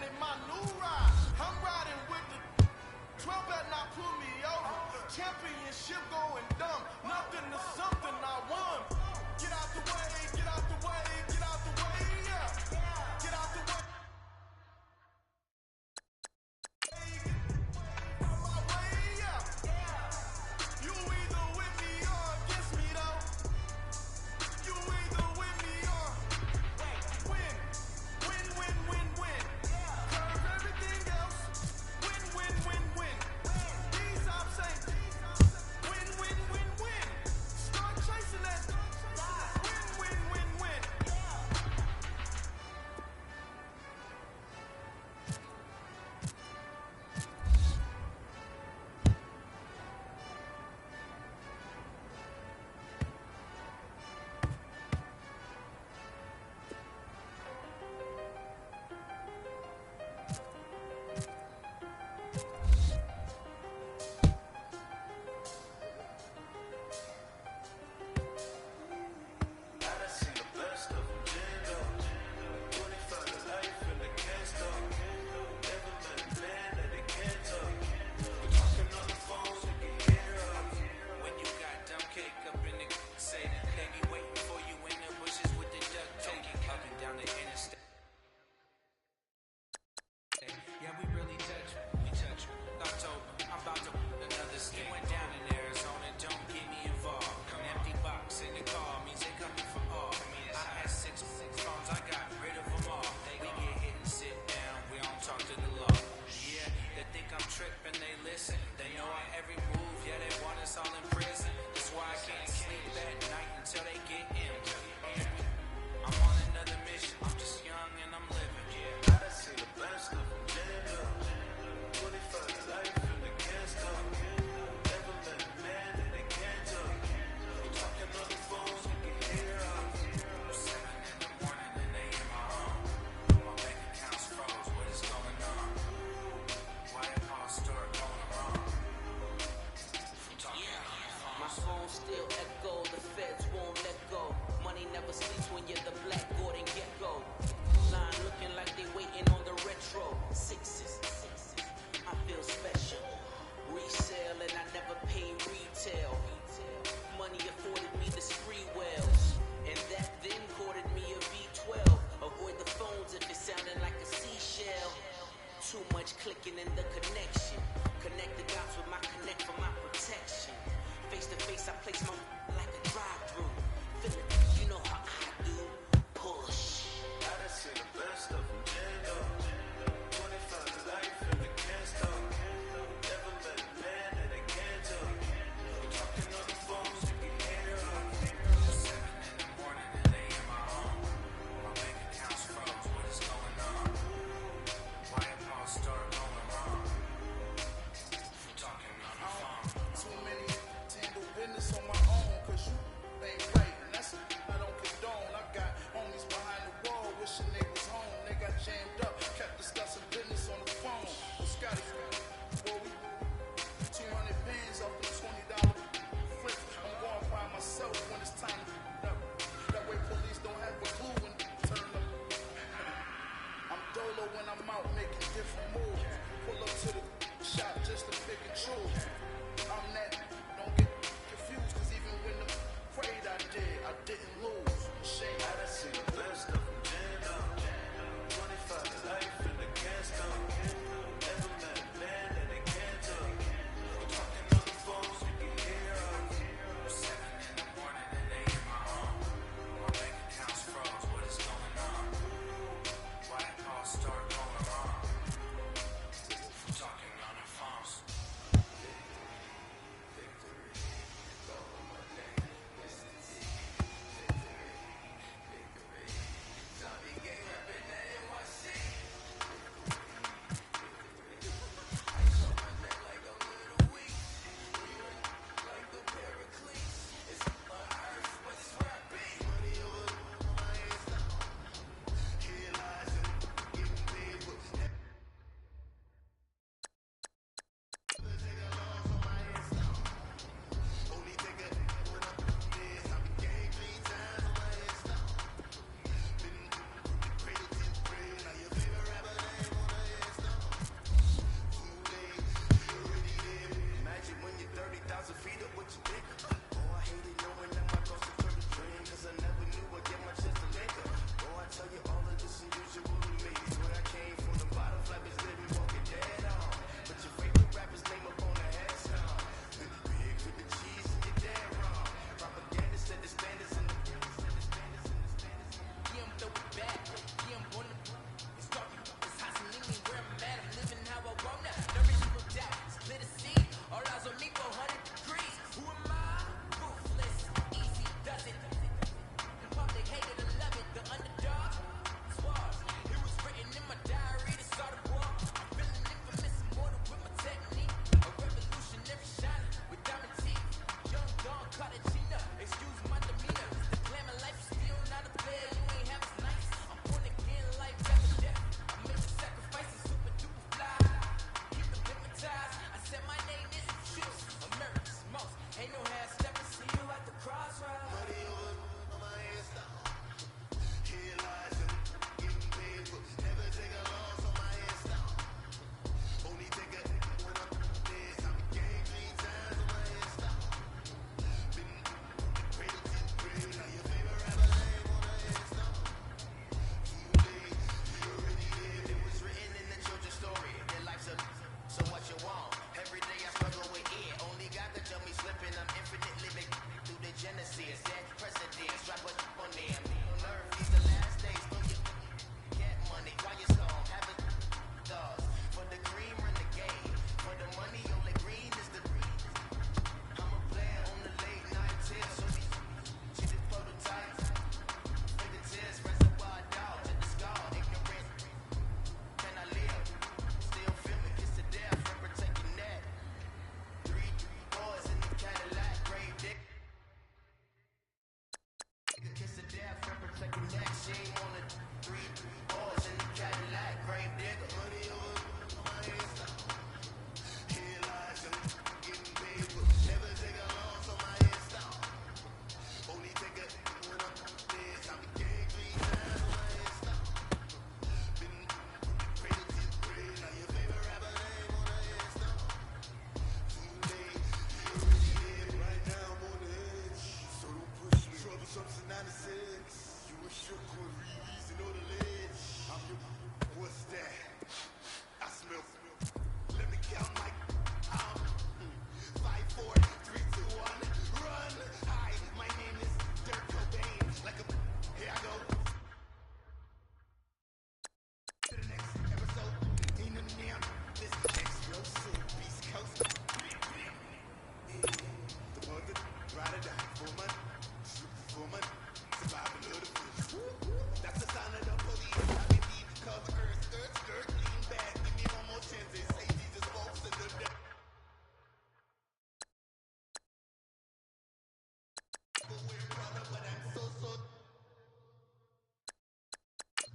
in my new ride. I'm riding with the 12 better not pull me over. Championship going dumb. Nothing to something I won. Get out the way, get out the way, get out the way, yeah. Get out the way. On my way, yeah. You either with me or against me though. You either with me or win. Win, win, win, win. Curve everything else. Win, win, win, win. These I'm saying. Win, win, win, win. Start chasing that. Win, win, win, win. Clicking in the connection. Connect the dots with my connect for my protection. Face to face, I place my like a drive-through. Feel it, you know how I do. Push. I done seen the best of them, Jendo. 25 to life and they can't stop. Never met a man that they can't talk. We talking on the phones, you can hear up. 7 in the morning and they in my home. My bank account's froze, what is going on? Why a Paul start going wrong? I'm talking on the phone. Too many to handle business on my own.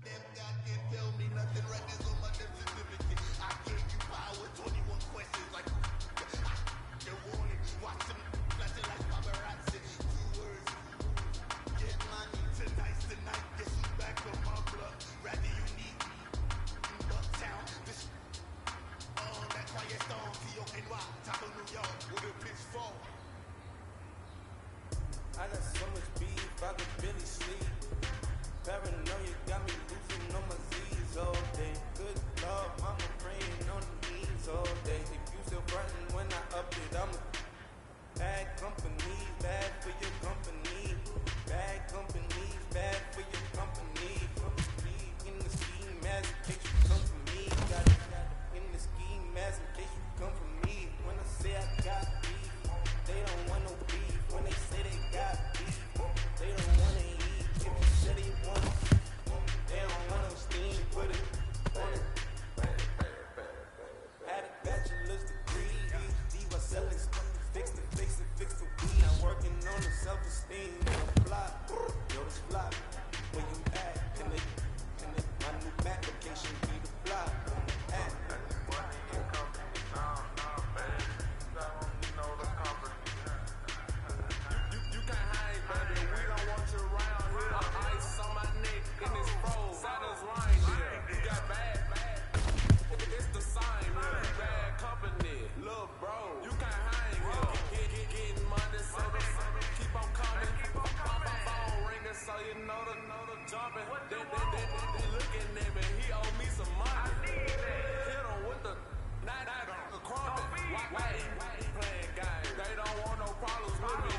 Them God can't tell me nothing, records on my death certificate. I gave you power, 21 questions like your warning. Watch them flashing like paparazzi. 2 words, get money. Tonight's the night, guess who's back on my block? Rather you need me in Bucktown. This on that quiet storm, T-O-N-Y, top of New York, with a pitchfork. I got so much beef, I could barely sleep. Paranoia got me losing on my Z's all day. Good Lord, mama praying on the knees all day. If you still frontin' when I up it, I'm a bad company, bad for your company. Bad companies, bad for your company. In the scheme, as in case you come for me. Got it in the scheme, as in case you come for me. When I say I got beef, they don't want no beef. When they say they got beef, they don't want to eat. If you say they want it, they don't want no steam. Put it on it. Had a bachelor's degree, PhD was selling stuff. Fix the weed. I'm working on the self-esteem. Fly, yo, this fly. Where you at? Can it, my new application be the fly? At. You can't hang, baby. We don't want you around here. Ice on my neck in this froze. Santa's reindeer. You got bad. It's the same. Bad company. Look, bro, you can't hang here. Getting money, so keep on coming. My phone ringing, so you know the jumping. They looking at me. He owe me some money. Hit him with the night crumpet. Why he playing games? They don't want no problems with me.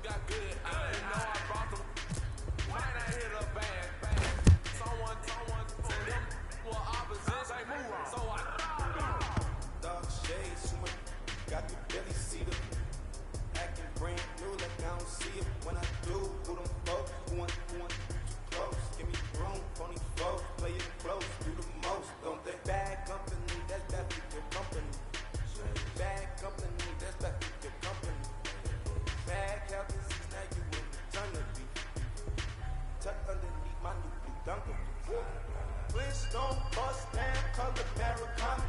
Got good. I didn't know I brought them. Might not hit a bag. Someone tell them well opposition. Move on. So I Dark shades, got the belly see them. Acting brand new like I don't see it. When I do, who them folks? Who want too close? Give me room, pony folks, play it close, do the most. Don't they? Bad company, that's bad for your company. Bad company, that's bad for your company. Bad health disease, now you in eternity. Tuck underneath my new blue dunker. Flintstone, bust down, color Americana.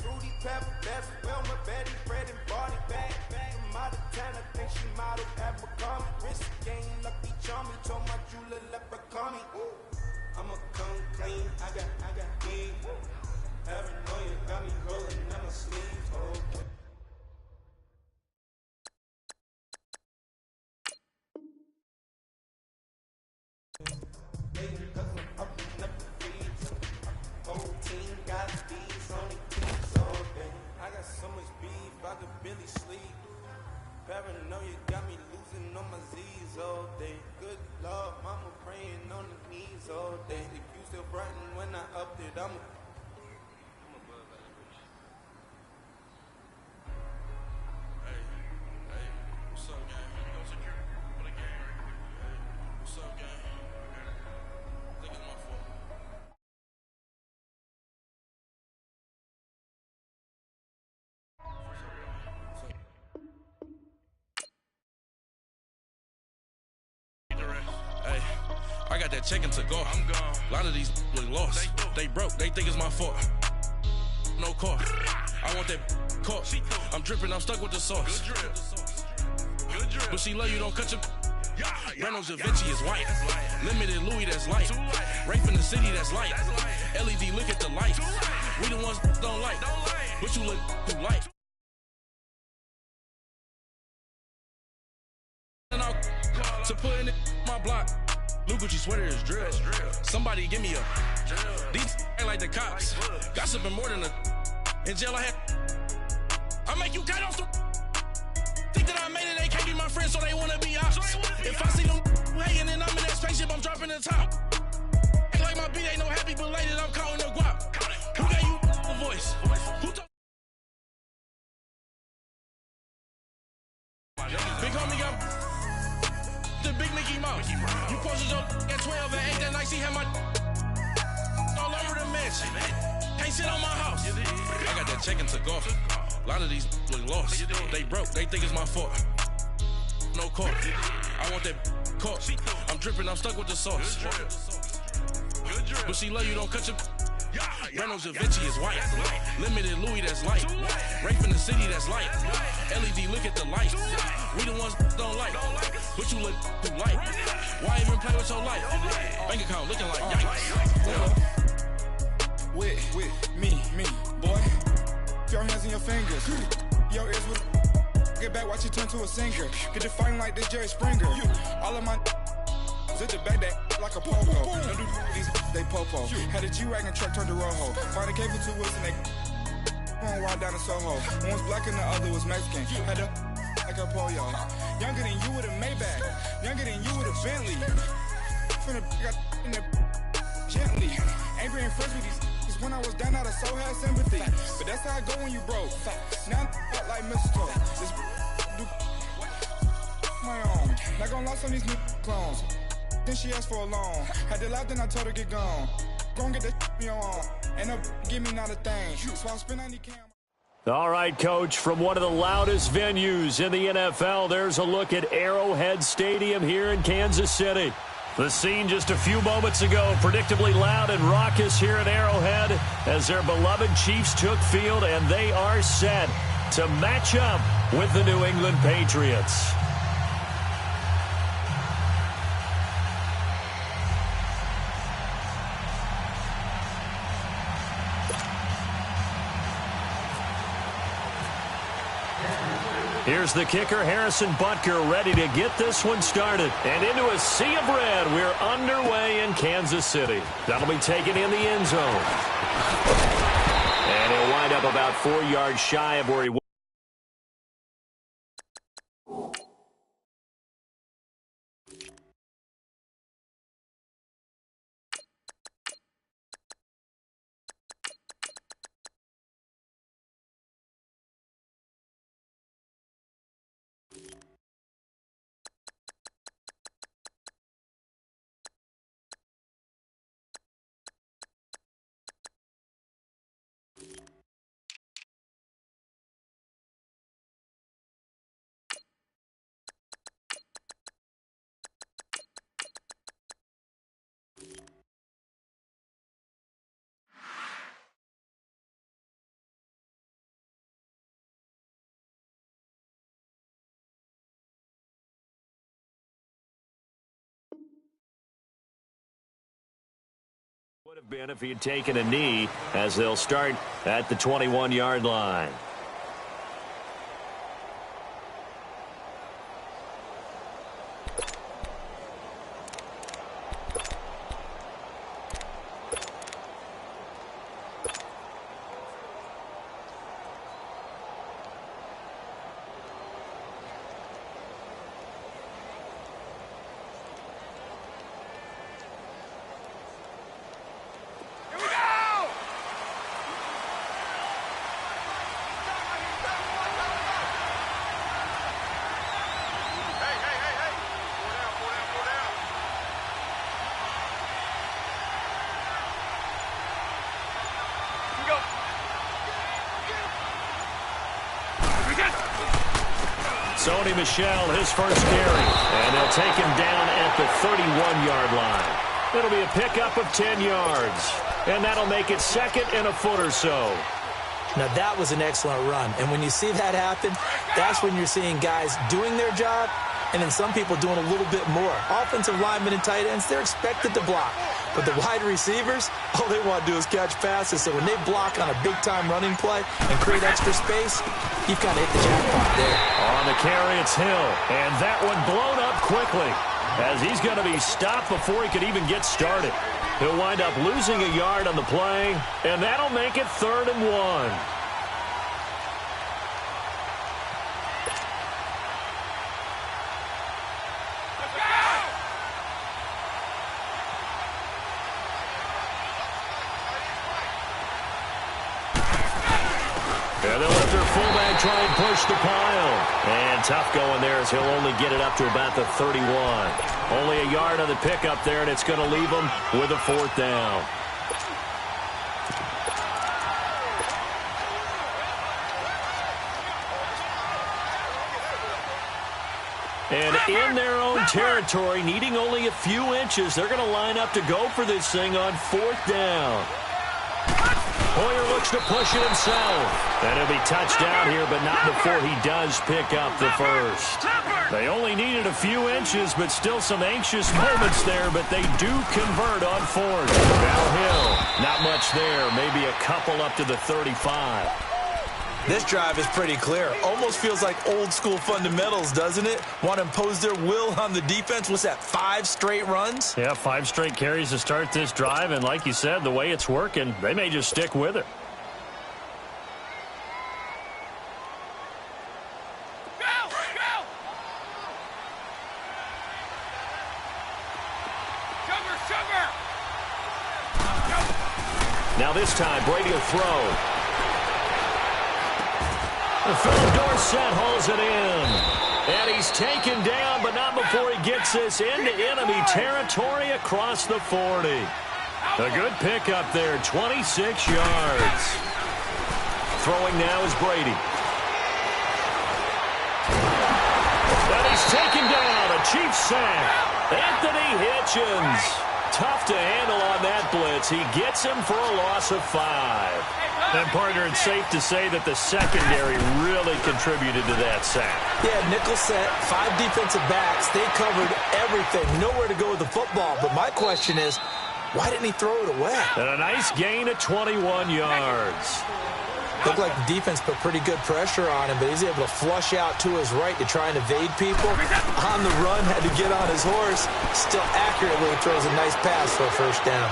Rudy Pepper, Bezel, Wilma, Betty, Fred, and Barney. Bag, from out of town, I think she modeled at McCartney. Wrist game, lucky charmy, told my jeweler, leprechaun me. I'ma come clean, I got heat. Paranoia got me rolling in my sleeves, okay. Cause I'm up the feeds. Whole team got these on the teams all day. I got so much beef, I could barely sleep. Paranoia got me losing on my Z's all day. Good Lord, mama praying on the knees all day. If you still frontin' when I up it, I'm a What's up, gang? Go secure for the gang right quick. Hey, what's up, gang? I think it's my fault. Hey, I got that check-in to go. I'm gone. A lot of these look lost. They broke. They think it's my fault. No car. I want that caught. I'm dripping. I'm stuck with the sauce. Good drip. Good drip. But she love you. Don't cut your. Reynolds Da Vinci is white. Limited Louis, that's light. Rape in the city, that's light. LED, look at the lights. We the ones don't like. But you look too light. To put in my block. Blue Gucci sweater is drill. Somebody give me a. These ain't like the cops. Gossiping more than a. In jail I had. I make you cut off the. Think that I made it, they can't be my friends, so they wanna be ops. If I see them hating and I'm in that spaceship, I'm dropping the top. Ain't like my beat ain't no happy, but later I'm counting the guap. Who gave you the voice? Who told Big homie got the big Mickey Mouse. You posted up at 12 and 8 that night, she had my all over the mansion. Can't sit on my house. I got that check-in to go. A lot of these look lost. They broke. They think it's my fault. No car. I want that caught. I'm dripping. I'm stuck with the sauce. Good drip. But she love you, don't cut your. Reynolds Da Vinci is white. Limited Louis, that's light. Rafe in the city, that's light. LED, look at the light. We the ones don't like. But you look too light. Why even play with your life? Bank account looking like yikes. With me, boy. Your hands and your fingers. Your ears with. Get back, watch you turn to a singer. Get you fighting like this Jerry Springer. All of my zip the back that like a popo. Don't do these, they popo. Had a G-Wagon truck turned to Rojo. Find a cable 2 wheels and they going wild down in Soho. One was black and the other was Mexican. Had a like a pollo. Younger than you with a Maybach. Younger than you with a Bentley. From the got in the gently. Angry and friends with these. When I was down out of so had sympathy. But that's how I go when you broke. Now I'm like mistletoe. This do my own. Not gonna lost on these new clones. Then she asked for a loan. Had to laugh, then I told her get gone. Gon' get that me on. And give me not a thing. So I'll spin on the camera. All right, Coach, from one of the loudest venues in the NFL, there's a look at Arrowhead Stadium here in Kansas City. The scene just a few moments ago, predictably loud and raucous here at Arrowhead as their beloved Chiefs took field, and they are set to match up with the New England Patriots. Here's the kicker, Harrison Butker, ready to get this one started. And into a sea of red, we're underway in Kansas City. That'll be taken in the end zone. And he'll wind up about 4 yards shy of where he was. Would have been if he had taken a knee, as they'll start at the 21-yard line. Sony Michel, his first carry, and they'll take him down at the 31-yard line. It'll be a pickup of 10 yards, and that'll make it second and a foot or so. Now, that was an excellent run, and when you see that happen, that's when you're seeing guys doing their job, and then some people doing a little bit more. Offensive linemen and tight ends, they're expected to block. But the wide receivers, all they want to do is catch passes. So when they block on a big-time running play and create extra space, you've kind of hit the jackpot there. On the carry, it's Hill. And that one blown up quickly as he's going to be stopped before he could even get started. He'll wind up losing a yard on the play, and that'll make it 3rd and 1. And they'll let their fullback try and push the pile. And tough going there as he'll only get it up to about the 31. Only a yard on the pickup there, and it's going to leave him with a 4th down. And in their own territory, needing only a few inches, they're going to line up to go for this thing on 4th down. Hoyer looks to push it himself. And he'll be touched down here, but not before he does pick up the first. They only needed a few inches, but still some anxious moments there, but they do convert on 4th. Downhill, not much there, maybe a couple up to the 35. This drive is pretty clear. Almost feels like old school fundamentals, doesn't it? Want to impose their will on the defense. What's that, 5 straight runs? Yeah, 5 straight carries to start this drive, and like you said, the way it's working, they may just stick with it. Now this time, Brady will throw. Philip Dorsett hauls it in. And he's taken down, but not before he gets this into enemy territory across the 40. A good pickup there, 26 yards. Throwing now is Brady. And he's taken down, a Chiefs sack. Anthony Hitchens. Tough to handle on that blitz. He gets him for a loss of 5. And, partner, it's safe to say that the secondary really contributed to that sack. Yeah, nickel set, 5 defensive backs. They covered everything. Nowhere to go with the football. But my question is, why didn't he throw it away? And a nice gain of 21 yards. Looked like the defense put pretty good pressure on him, but he's able to flush out to his right to try and evade people. On the run, had to get on his horse. Still accurately throws a nice pass for a first down.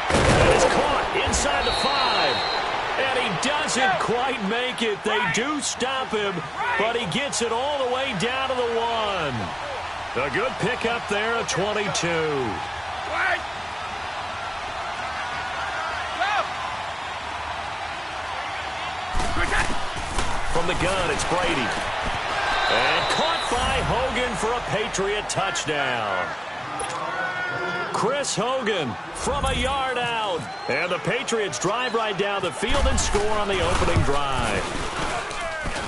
And it's caught inside the 5. And he doesn't quite make it. They do stop him, but he gets it all the way down to the 1. A good pickup there, a 22. From the gun, it's Brady. And caught by Hogan for a Patriot touchdown. Chris Hogan from a yard out. And the Patriots drive right down the field and score on the opening drive.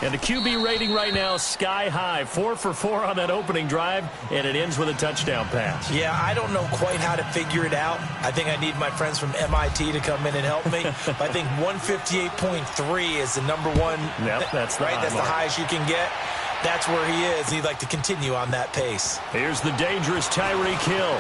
And the QB rating right now, sky high. 4 for 4 on that opening drive, and it ends with a touchdown pass. Yeah, I don't know quite how to figure it out. I think I need my friends from MIT to come in and help me. But I think 158.3 is the number one. Yep, that's the right. That's the highest you can get. That's where he is. He'd like to continue on that pace. Here's the dangerous Tyreek Hill.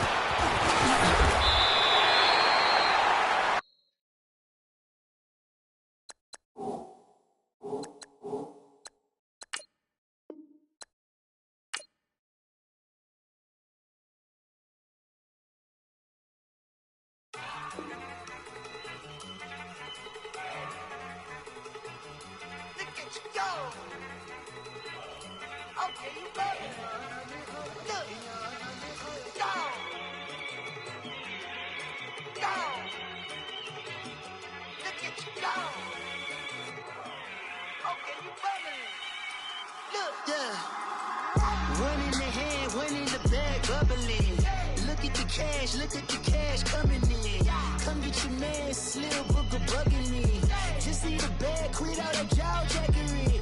Look at the cash coming in. Come get your man, Slim Booker bugging me. Just see the bag, quit all that jaw jackery.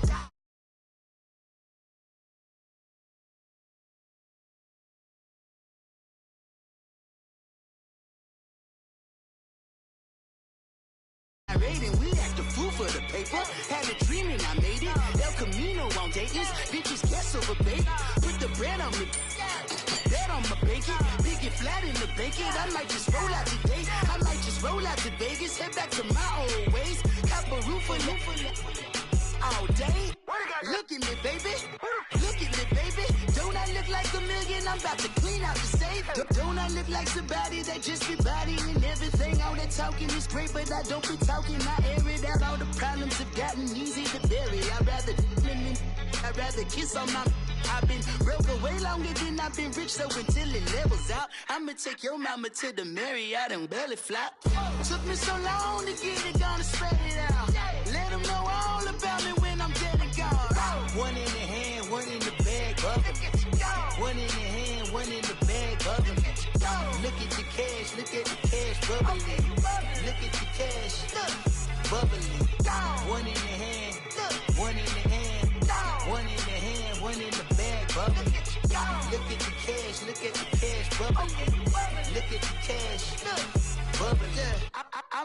We act the fool for the paper. Had a dream and I made it. El Camino on Dayton's. Bitches guess over bait. Put the bread on me. Bet on my bacon. Big it flat in the bacon. I might just roll out today. I might just roll out to Vegas. Head back to my old ways. Cop a roof for all day. Look at me, baby. Look at me, baby. Don't I look like $1 million? I'm about to clean out the safe. Don't I look like somebody that just be bodying everything? All that talking is great, but I don't be talking. I air it out. All the problems have gotten easy to bury. I'd rather kiss on my. I've been broke way longer than I've been rich, so until it levels out, I'ma take your mama to the Marriott and belly flop. Took me so long to get it, gonna spread it out. Let them know all about me when I'm dead and gone. One in the hand, one in the bag, bubbling. One in the hand, one in the bag, bubbling. Look at the cash, look at the cash, bubbling. Look at the cash, bubbling. One in the hand, one in the hand, one in the hand, one in the bag, bubbling.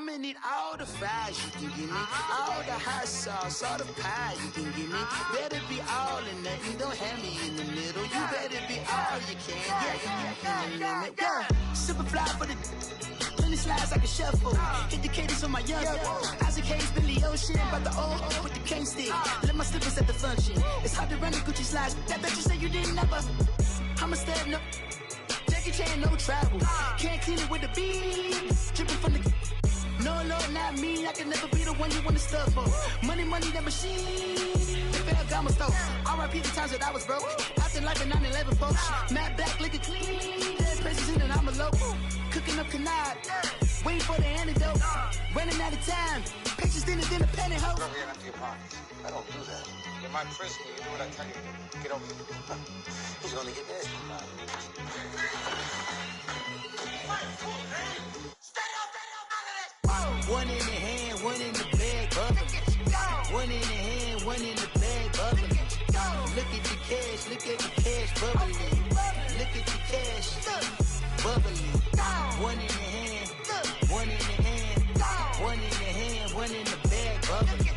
I'ma need all the fries you can give me, all the hot sauce, all the pie you can give me. Better be all in nothing, don't have me in the middle. You better be all you can, yeah, in the limit. Yeah, super fly for the plenty slides like a shuffle. Hit the cadence on my young Isaac Hayes, Billy Ocean, about the old with the cane stick. Let my slippers at the function. It's hard to run the Gucci slides. That bet you say you didn't never. I'm a step no. Jackie Chan, no travel. Can't clean it with the beat. Dripping from the. No, Lord, not me. I can never be the one you wanna stuff for. Money, that machine. If I got my stove. R.I.P. the times that I was broke. Acting like a 9/11 folks. Matte black, liquor clean. Dead places in and I'm a local. Cooking up canard. Waiting for the antidote. Running out of time. Pictures thinner than a penny hoe. Go here empty your pockets. I don't do that. You're my prisoner. You do what I tell you to. Get over here. He's gonna get this. One in the hand, one in the bag, bubbling. One in the hand, one in the bag, bubbling. Look at the cash, bubbling. Look at the cash, bubbling. One in the hand, one in the hand, one in the hand, one in the bag, bubbling.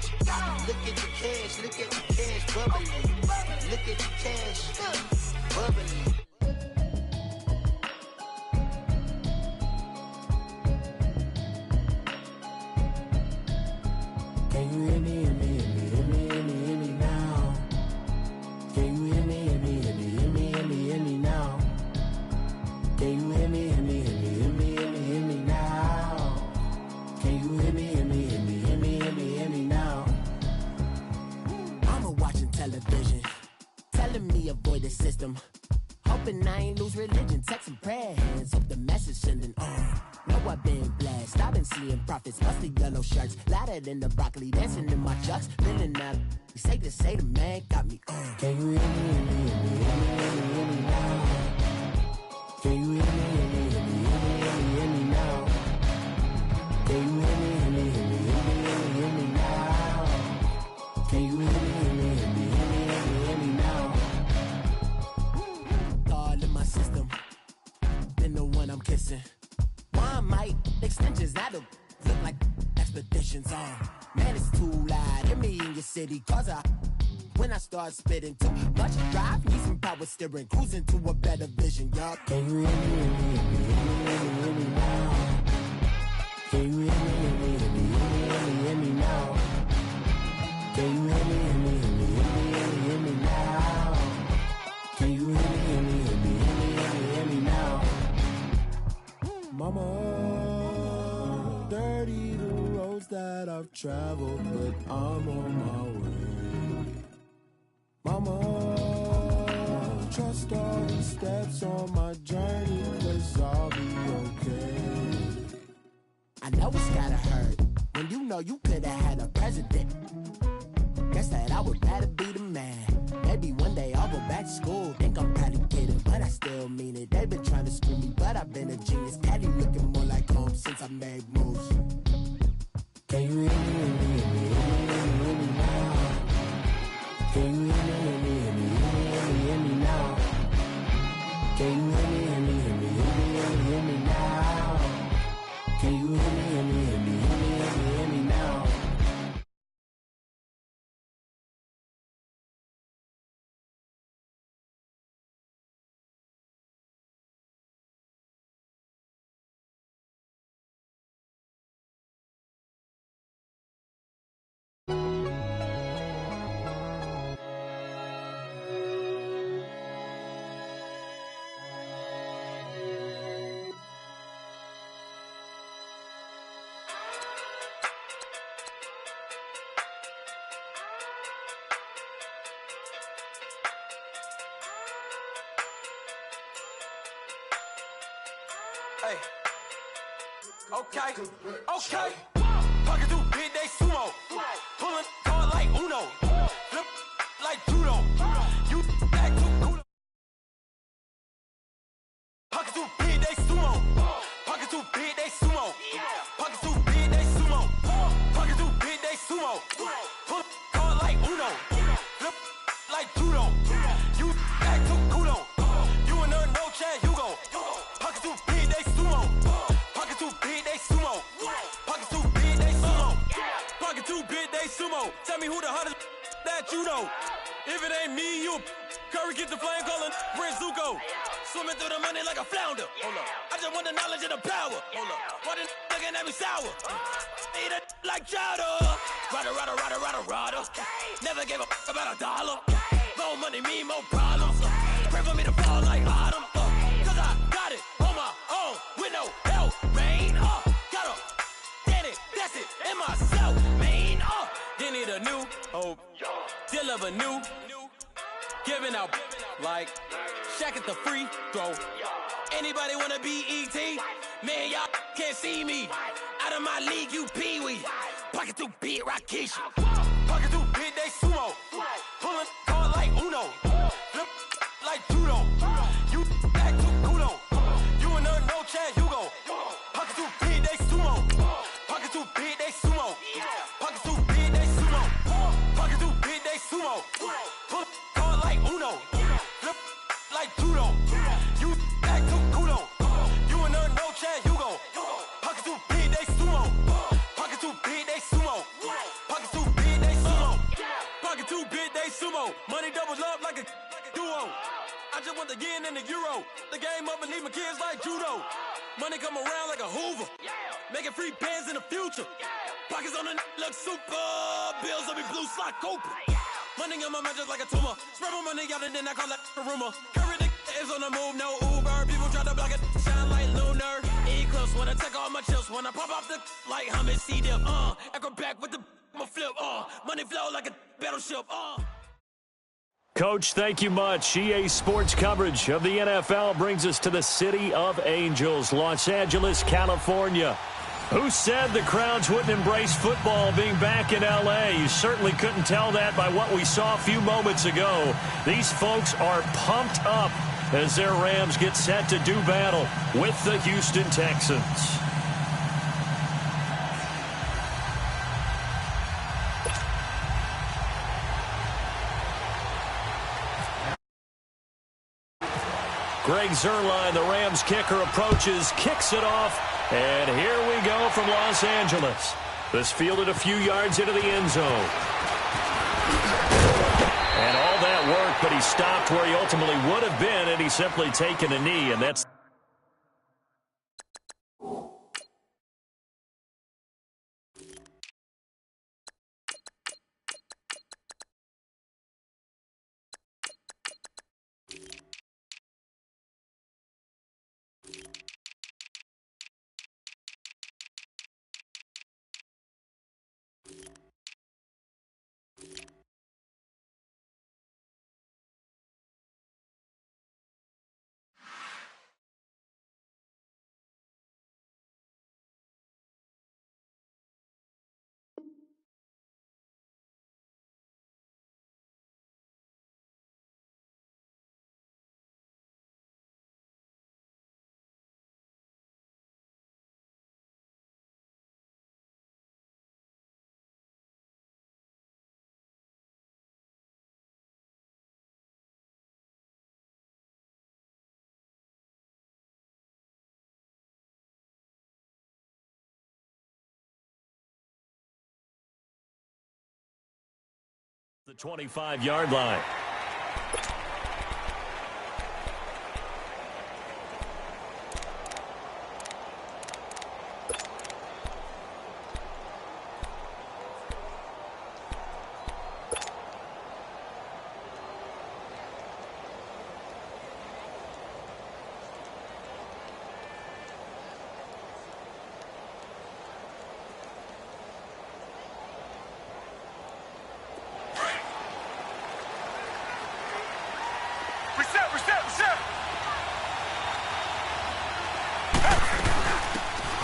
Look at the cash, bubbling. Look at the cash, bubbling. Can you hear me, hear me, hear me, hear me, hear me, hear me now? Can you hear me, hear me, hear me, hear me, hear me, hear me now? Can you hear me, hear me, hear me, hear me, hear me, hear me now? Can you hear me, hear me, hear me, hear me, hear me, hear me now? Mama watching television, telling me avoid the system. Hoping I ain't lose religion, texting prayer hands, hope the message sending on. Know I've been blessed, I've been seeing prophets, musty yellow shirts, louder than the broccoli, dancing in my chucks, feeling out. Safe to say the man got me on. Can you hear me, hear me, hear me, hear me, hear me, hear me now? Can you hear me, hear me, hear me, hear me, hear me, hear me now? Can you hear me, hear me, hear me, hear me, hear me, hear me now? Can you hear me, hear me, hear me, hear me, hear me, hear me now? All in my system, been the one I'm kissing. One might extensions that'll look like expeditions on. Man, it's too loud. Hear me in your city, cause when I start spitting too much drive, need some power steering, cruising to a better vision, y'all. Can you hear me, hear me, hear me, hear me, hear me, hear me now? Can you hear me, hear me, hear me, hear me, hear me, hear me now? Can you hear me, hear me, hear me, hear me, hear me, hear me now? Can you hear me, hear me, hear me, hear me, hear me, hear me now? Mama, dirty the roads that I've traveled, but I'm on my way. Mama, trust all the steps on my journey, 'cause I'll be okay. I know it's gotta hurt when you know you could've had a president. Guess that I would rather be the man. Maybe one day I'll go back to school. Think I'm probably kidding, but I still mean it. They've been trying to screw me, but I've been a genius. Caddy looking more like home since I made moves. Can you hear me, hear me, hear me, hear me, hear me, hear me now? Can you hear me, hear me, hear me, hear me, hear me, hear me now? Can you hear me, hear me, hear me, hear me, hear me, hear me now? Can you hear me, hear me, hear me, hear me, hear me, hear me now? Hey. Okay. Pocket through big, they sumo. Pulling card like Uno. Flip like judo. You act too cool. Pocket too big, they sumo. Pocket too big, they sumo. Pocket too big, they sumo. Pocket too big, they sumo. Pull card like Uno. Flip like judo. You act too cool. You and her no chance, you go. Pocket too big, they sumo. Pocket too big, they sumo. Pocket too big day sumo. Tell me who the hottest that you know. If it ain't me, you Curry get the flame calling Prince Zuko. Swimming through the money like a flounder. Hold up. I just want the knowledge and the power. Hold up. Why this looking at me sour? Eat it like chowder. Rada. Never gave a about $1. More money mean more problems. Pray for me to fall like autumn. Cause I got it on my own with no help, man. Got a daddy, that's it, in myself, man. They need a new hope. Deal of a new. Giving out like Shaq at the free throw. Anybody wanna be E.T.? Man, y'all can't see me. Out of my league, you pee-wee. Pocket too big, Rakisha. Pocket too big, they sumo. Pulling card like Uno. Flip like judo. You act too kudo. You and her, no Chad Hugo. Pocket too big, they sumo. Pocket too big, they sumo. Pocket too big, they sumo. Pocket too big, they sumo. Pull card like Uno. Flip like judo. You act too kudo. You and her, no Chad Hugo. Pocket too big, they sumo. Pocket too big, they sumo. Pocket too big, they sumo. Pocket too big, they sumo. Money doubles up like a duo. I just want the yen and the euro. The game up and leave my kids like judo. Money come around like a Hoover. Making free bands in the future. Pockets on the look super. Bills on me blue slot Cooper. Money on my mind just like a tumor. Spread my money out and then I call that a rumor. Curry the is on the move, no Uber. People try to block it, shine like lunar. Eclipse when I take all my chips. When I pop off the like hummus, see them. Echo back with the flip. Money flow like a battleship. Coach, thank you much. EA Sports coverage of the NFL brings us to the City of Angels, Los Angeles, California. Who said the crowds wouldn't embrace football being back in L.A.? You certainly couldn't tell that by what we saw a few moments ago. These folks are pumped up as their Rams get set to do battle with the Houston Texans. Greg Zuerlein, the Rams kicker, approaches, kicks it off, and here we go from Los Angeles. This fielded a few yards into the end zone. And all that work, but he stopped where he ultimately would have been had he simply taken a knee, and that's the 25-yard line.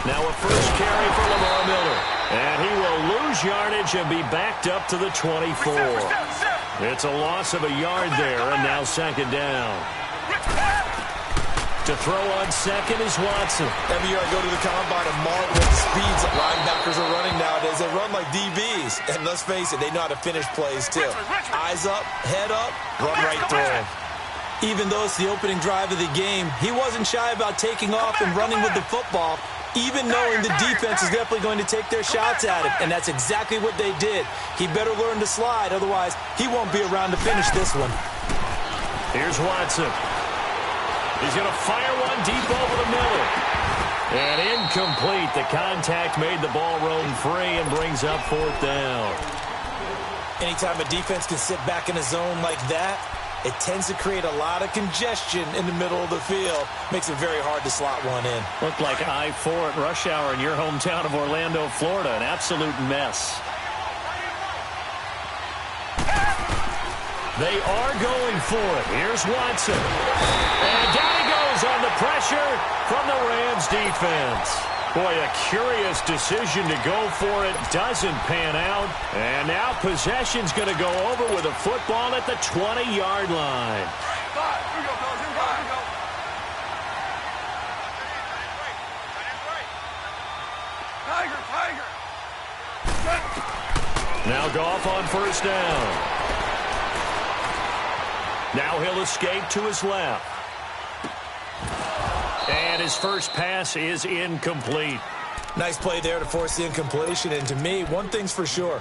Now a first carry for Lamar Miller. And he will lose yardage and be backed up to the 24. It's a loss of a yard there, and now second down. To throw on second is Watson. Every year I go to the combine and marvel at the speeds that linebackers are running nowadays. They run like DBs. And let's face it, they know how to finish plays too. Eyes up, head up, run right through them. Even though it's the opening drive of the game, he wasn't shy about taking off and running with the football. even knowing the defense is definitely going to take their shots at him, and that's exactly what they did. He better learn to slide, otherwise he won't be around to finish this one. Here's Watson. He's going to fire one deep over the middle. And incomplete. The contact made the ball roam free and brings up 4th down. Anytime a defense can sit back in a zone like that, it tends to create a lot of congestion in the middle of the field. Makes it very hard to slot one in. Looked like I-4 at rush hour in your hometown of Orlando, Florida. An absolute mess. They are going for it. Here's Watson. And down he goes on the pressure from the Rams defense. Boy, a curious decision to go for it. Doesn't pan out. And now possession's going to go over with a football at the 20-yard line. Here we go, fellas. Here we go. Tiger. Now Goff on 1st down. Now he'll escape to his left. And his first pass is incomplete. Nice play there to force the incompletion. And to me, one thing's for sure.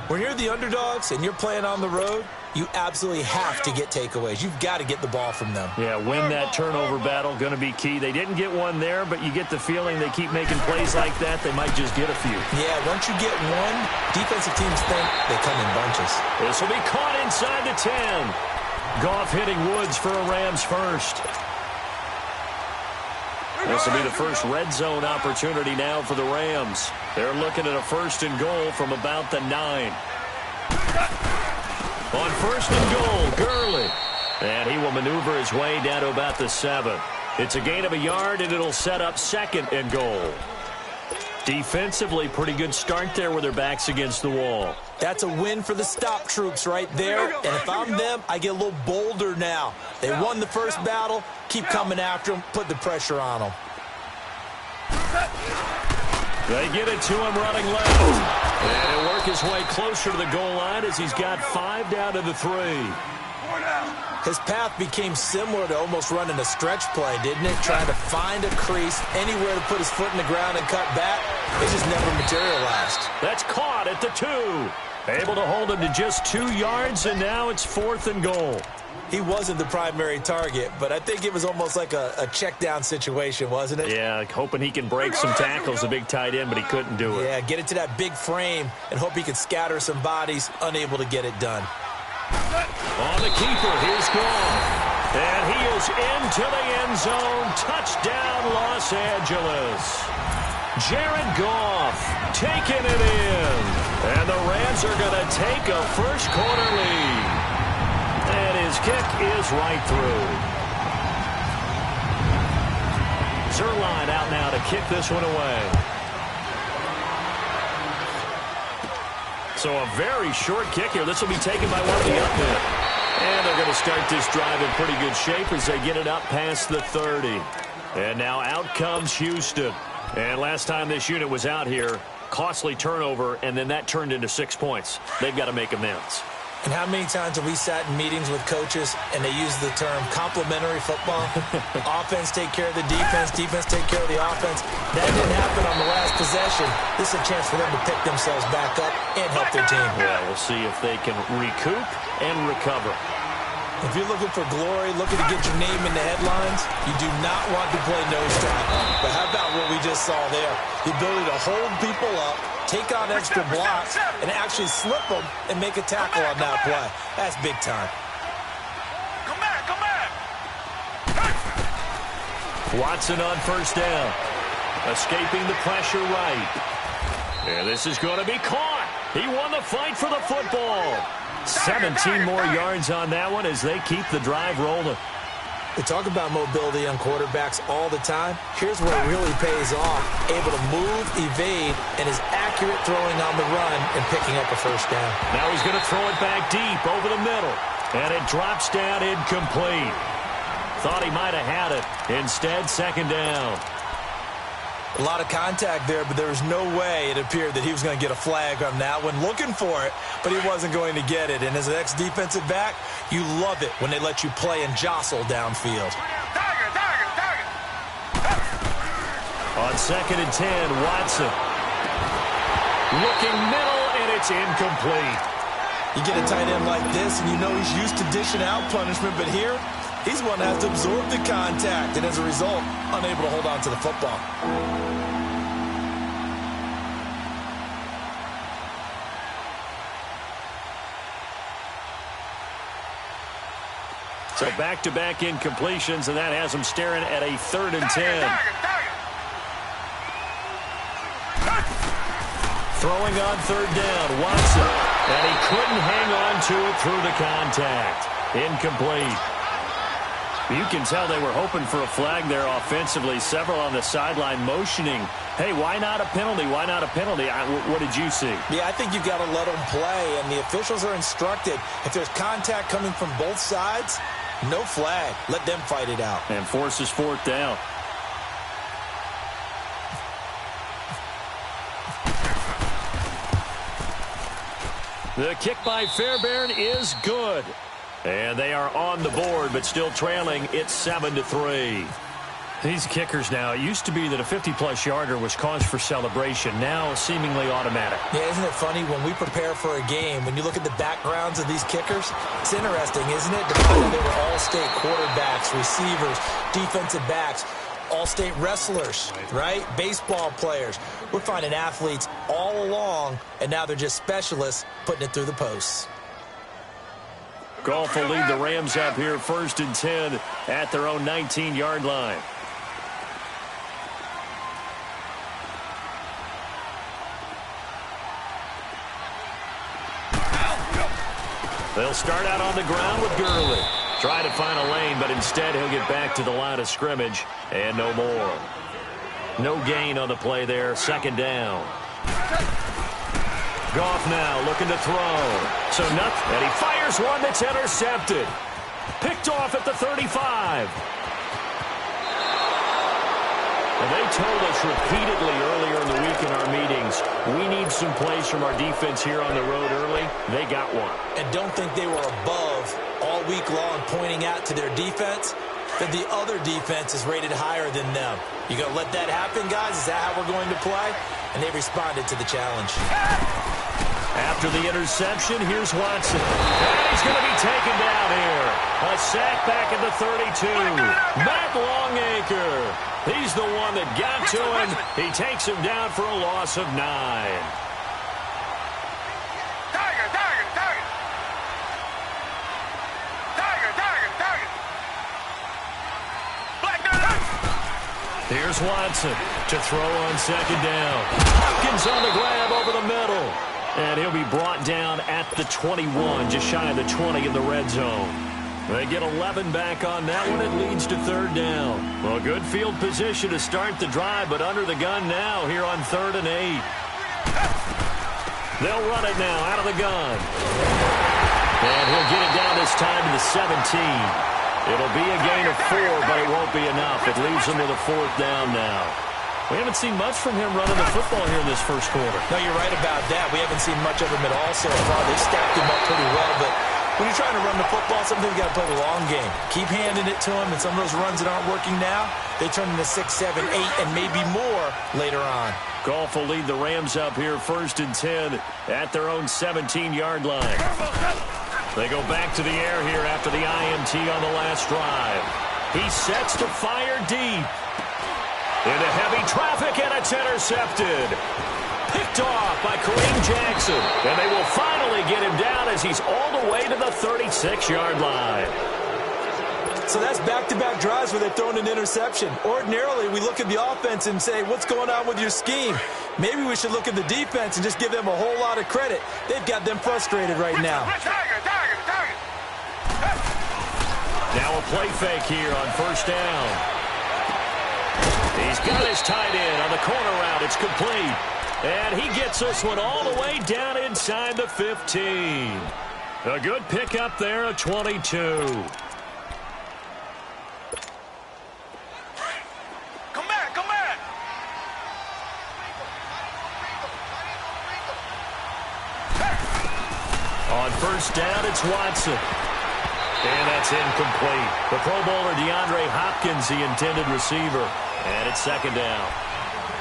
When you're the underdogs and you're playing on the road, you absolutely have to get takeaways. You've got to get the ball from them. Yeah, win that turnover battle, going to be key. They didn't get one there, but you get the feeling they keep making plays like that, they might just get a few. Yeah, once you get one, defensive teams think they come in bunches. This will be caught inside the 10. Goff hitting Woods for a Rams first. This will be the first red zone opportunity now for the Rams. They're looking at a 1st and goal from about the 9. On 1st and goal, Gurley. And he will maneuver his way down to about the 7. It's a gain of a yard, and it'll set up 2nd and goal. Defensively, pretty good start there with their backs against the wall. That's a win for the stop troops right there. And if I'm them, I get a little bolder now. They won the first battle. Keep coming after them. Put the pressure on them. They get it to him running left. And he'll work his way closer to the goal line as he's got 5 down to the 3. His path became similar to almost running a stretch play, didn't it? Trying to find a crease, anywhere to put his foot in the ground and cut back. It just never materialized. That's caught at the 2. Able to hold him to just 2 yards, and now it's 4th and goal. He wasn't the primary target, but I think it was almost like a check down situation, wasn't it? Yeah, hoping he can break some tackles, a big tight end, but he couldn't do it. Yeah, get it to that big frame and hope he could scatter some bodies, unable to get it done. On the keeper, here's Goff. And he is into the end zone. Touchdown, Los Angeles. Jared Goff taking it in. And the Rams are going to take a first-quarter lead. And his kick is right through. Zerline out now to kick this one away. So a very short kick here. This will be taken by one of the up men. And they're going to start this drive in pretty good shape as they get it up past the 30. And now out comes Houston. And last time this unit was out here, costly turnover, and then that turned into 6 points. They've got to make amends. And how many times have we sat in meetings with coaches and they use the term complementary football? Offense take care of the defense, defense take care of the offense. That didn't happen on the last possession. This is a chance for them to pick themselves back up and help their team. Yeah, we'll see if they can recoup and recover. If you're looking for glory, looking to get your name in the headlines, you do not want to play nose tackle. But how about what we just saw there? The ability to hold people up, take on extra blocks, and actually slip them and make a tackle on that play. That's big time. Come back. Watson on 1st down. Escaping the pressure right. And this is going to be caught. He won the fight for the football. 17 more yards on that one as they keep the drive rolling. We talk about mobility on quarterbacks all the time. Here's where it really pays off. Able to move, evade, and is accurate throwing on the run and picking up a first down. Now he's going to throw it back deep over the middle. And it drops down incomplete. Thought he might have had it. Instead, 2nd down. A lot of contact there, but there was no way it appeared that he was going to get a flag on that one. Looking for it, but he wasn't going to get it. And as an ex-defensive back, you love it when they let you play and jostle downfield. A On 2nd and 10, Watson. Looking middle, and it's incomplete. You get a tight end like this, and you know he's used to dishing out punishment, but here, he's one that has to absorb the contact, and as a result, unable to hold on to the football. So back-to-back incompletions, and that has him staring at a 3rd and 10. Throwing on 3rd down, Watson. And he couldn't hang on to it through the contact. Incomplete. You can tell they were hoping for a flag there offensively. Several on the sideline motioning, hey, why not a penalty? Why not a penalty? What did you see? Yeah, I think you've got to let them play, and the officials are instructed. If there's contact coming from both sides, no flag. Let them fight it out. And forces 4th down. The kick by Fairbairn is good. And they are on the board, but still trailing. It's 7-3. These kickers now, it used to be that a 50-plus yarder was cause for celebration. Now seemingly automatic. Yeah, isn't it funny when we prepare for a game, when you look at the backgrounds of these kickers, it's interesting, isn't it? To find out they were all-state quarterbacks, receivers, defensive backs, all-state wrestlers, right? Baseball players. We're finding athletes all along, and now they're just specialists putting it through the posts. Goff will lead the Rams up here 1st and 10 at their own 19-yard line. They'll start out on the ground with Gurley. Try to find a lane, but instead he'll get back to the line of scrimmage and no more. No gain on the play there. 2nd down. Goff now looking to throw. So nothing. And he fires one that's intercepted. Picked off at the 35. And they told us repeatedly earlier in the week in our meetings, we need some plays from our defense here on the road early. They got one. And don't think they were above all week long pointing out to their defense that the other defense is rated higher than them. You going to let that happen, guys? Is that how we're going to play? And they responded to the challenge. After the interception, here's Watson. And he's going to be taken down here. A sack back at the 32. Matt Longacre. He's the one that got to him. He takes him down for a loss of 9. Here's Watson to throw on 2nd down. Hopkins on the grab over the middle. And he'll be brought down at the 21, just shy of the 20 in the red zone. They get 11 back on that one. It leads to 3rd down. Well, good field position to start the drive, but under the gun now here on 3rd and 8. They'll run it now out of the gun. And he'll get it down this time to the 17. It'll be a gain of 4, but it won't be enough. It leaves them with a 4th down now. We haven't seen much from him running the football here in this first quarter. No, you're right about that. We haven't seen much of him at all so far. They stacked him up pretty well, but when you're trying to run the football, sometimes you got to play the long game. Keep handing it to him, and some of those runs that aren't working now, they turn into 6, 7, 8, and maybe more later on. Goff will lead the Rams up here 1st and 10 at their own 17-yard line. They go back to the air here after the INT on the last drive. He sets to fire deep. Into heavy traffic, and it's intercepted. Picked off by Kareem Jackson. And they will finally get him down as he's all the way to the 36-yard line. So that's back-to-back drives where they're throwing an interception. Ordinarily, we look at the offense and say, what's going on with your scheme? Maybe we should look at the defense and just give them a whole lot of credit. They've got them frustrated right now. Now a play fake here on 1st down. He's got his tight end on the corner route. It's complete. And he gets this one all the way down inside the 15. A good pickup there, a 22. Come back. On 1st down, it's Watson. And that's incomplete. The Pro Bowler DeAndre Hopkins, the intended receiver. And it's 2nd down.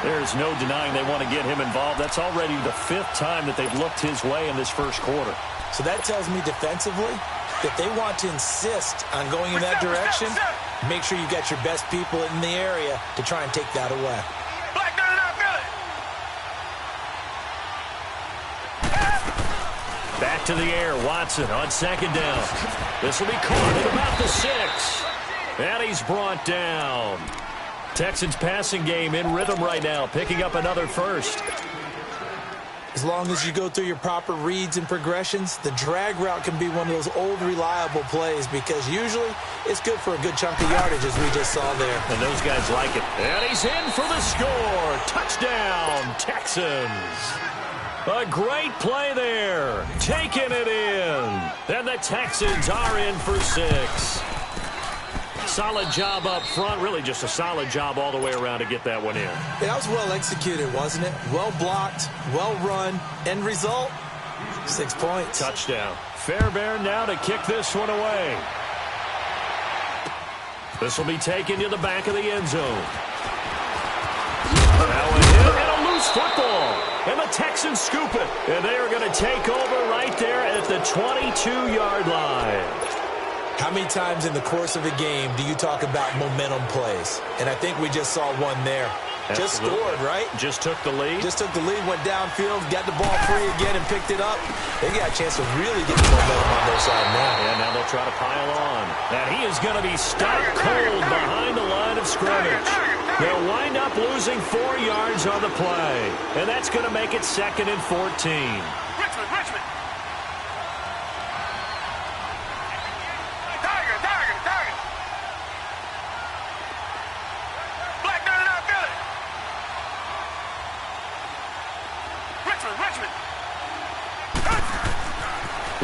There's no denying they want to get him involved. That's already the 5th time that they've looked his way in this first quarter. So that tells me defensively that they want to insist on going in that direction. Make sure you got your best people in the area to try and take that away. Back to the air, Watson on 2nd down. This will be caught at about the 6. And he's brought down. Texans passing game in rhythm right now, picking up another first. As long as you go through your proper reads and progressions, the drag route can be one of those old reliable plays because usually it's good for a good chunk of yardage as we just saw there. And those guys like it. And he's in for the score. Touchdown, Texans. A great play there. Taking it in. And the Texans are in for 6. Solid job up front. Really just a solid job all the way around to get that one in. Yeah, that was well executed, wasn't it? Well blocked, well run. End result, 6 points. Touchdown. Fairbairn now to kick this one away. This will be taken to the back of the end zone. Now a hit and a loose football. And the Texans scoop it. And they are going to take over right there at the 22-yard line. How many times in the course of a game do you talk about momentum plays? And I think we just saw one there. Absolutely. Just scored, right? Just took the lead. Just took the lead, went downfield, got the ball free again and picked it up. They got a chance to really get the momentum on their side now. And now they'll try to pile on. And he is going to be stopped cold behind the line of scrimmage. They'll wind up losing 4 yards on the play. And that's going to make it 2nd and 14. Richmond.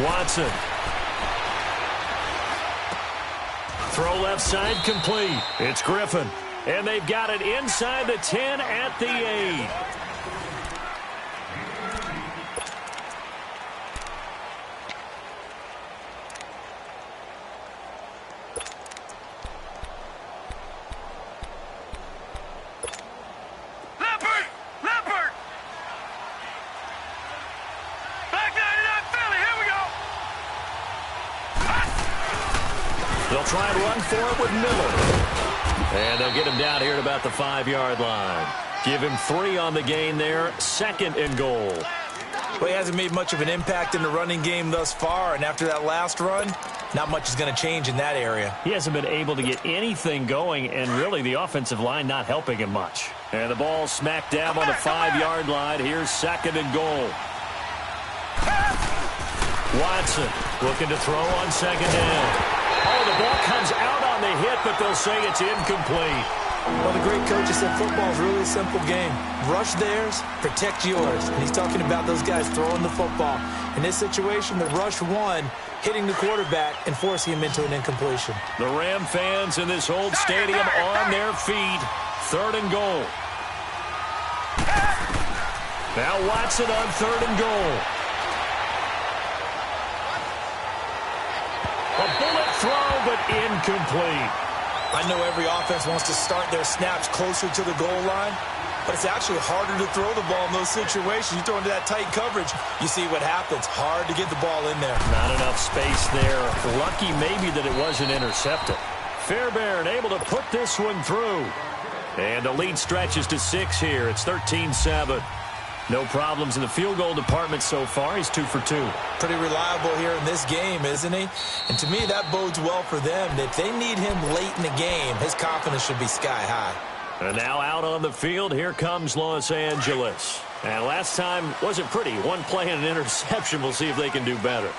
Watson. Throw left side complete. It's Griffin. And they've got it inside the 10 at the 8. They'll try and run for it with Miller. And they'll get him down here at about the 5-yard line. Give him 3 on the gain there. 2nd and goal. Well, he hasn't made much of an impact in the running game thus far. And after that last run, not much is going to change in that area. He hasn't been able to get anything going. And really the offensive line not helping him much. And the ball smacked down on the 5-yard line. Here's 2nd and goal. Watson looking to throw on 2nd down. Oh, the ball comes out on the hit, but they'll say it's incomplete. Well, the great coach said football is really a simple game. Rush theirs, protect yours. And he's talking about those guys throwing the football. In this situation, the rush won, hitting the quarterback and forcing him into an incompletion. The Ram fans in this old stadium on their feet. 3rd and goal. Now Watson on 3rd and goal. A bullet throw, but incomplete. I know every offense wants to start their snaps closer to the goal line, but it's actually harder to throw the ball in those situations. You throw into that tight coverage, you see what happens. Hard to get the ball in there. Not enough space there. Lucky maybe that it wasn't intercepted. Fairbairn able to put this one through. And the lead stretches to 6 here. It's 13-7. No problems in the field goal department so far. He's 2 for 2. Pretty reliable here in this game, isn't he? And to me, that bodes well for them. If they need him late in the game, his confidence should be sky high. And now out on the field, here comes Los Angeles. And last time wasn't pretty. One play and an interception. We'll see if they can do better.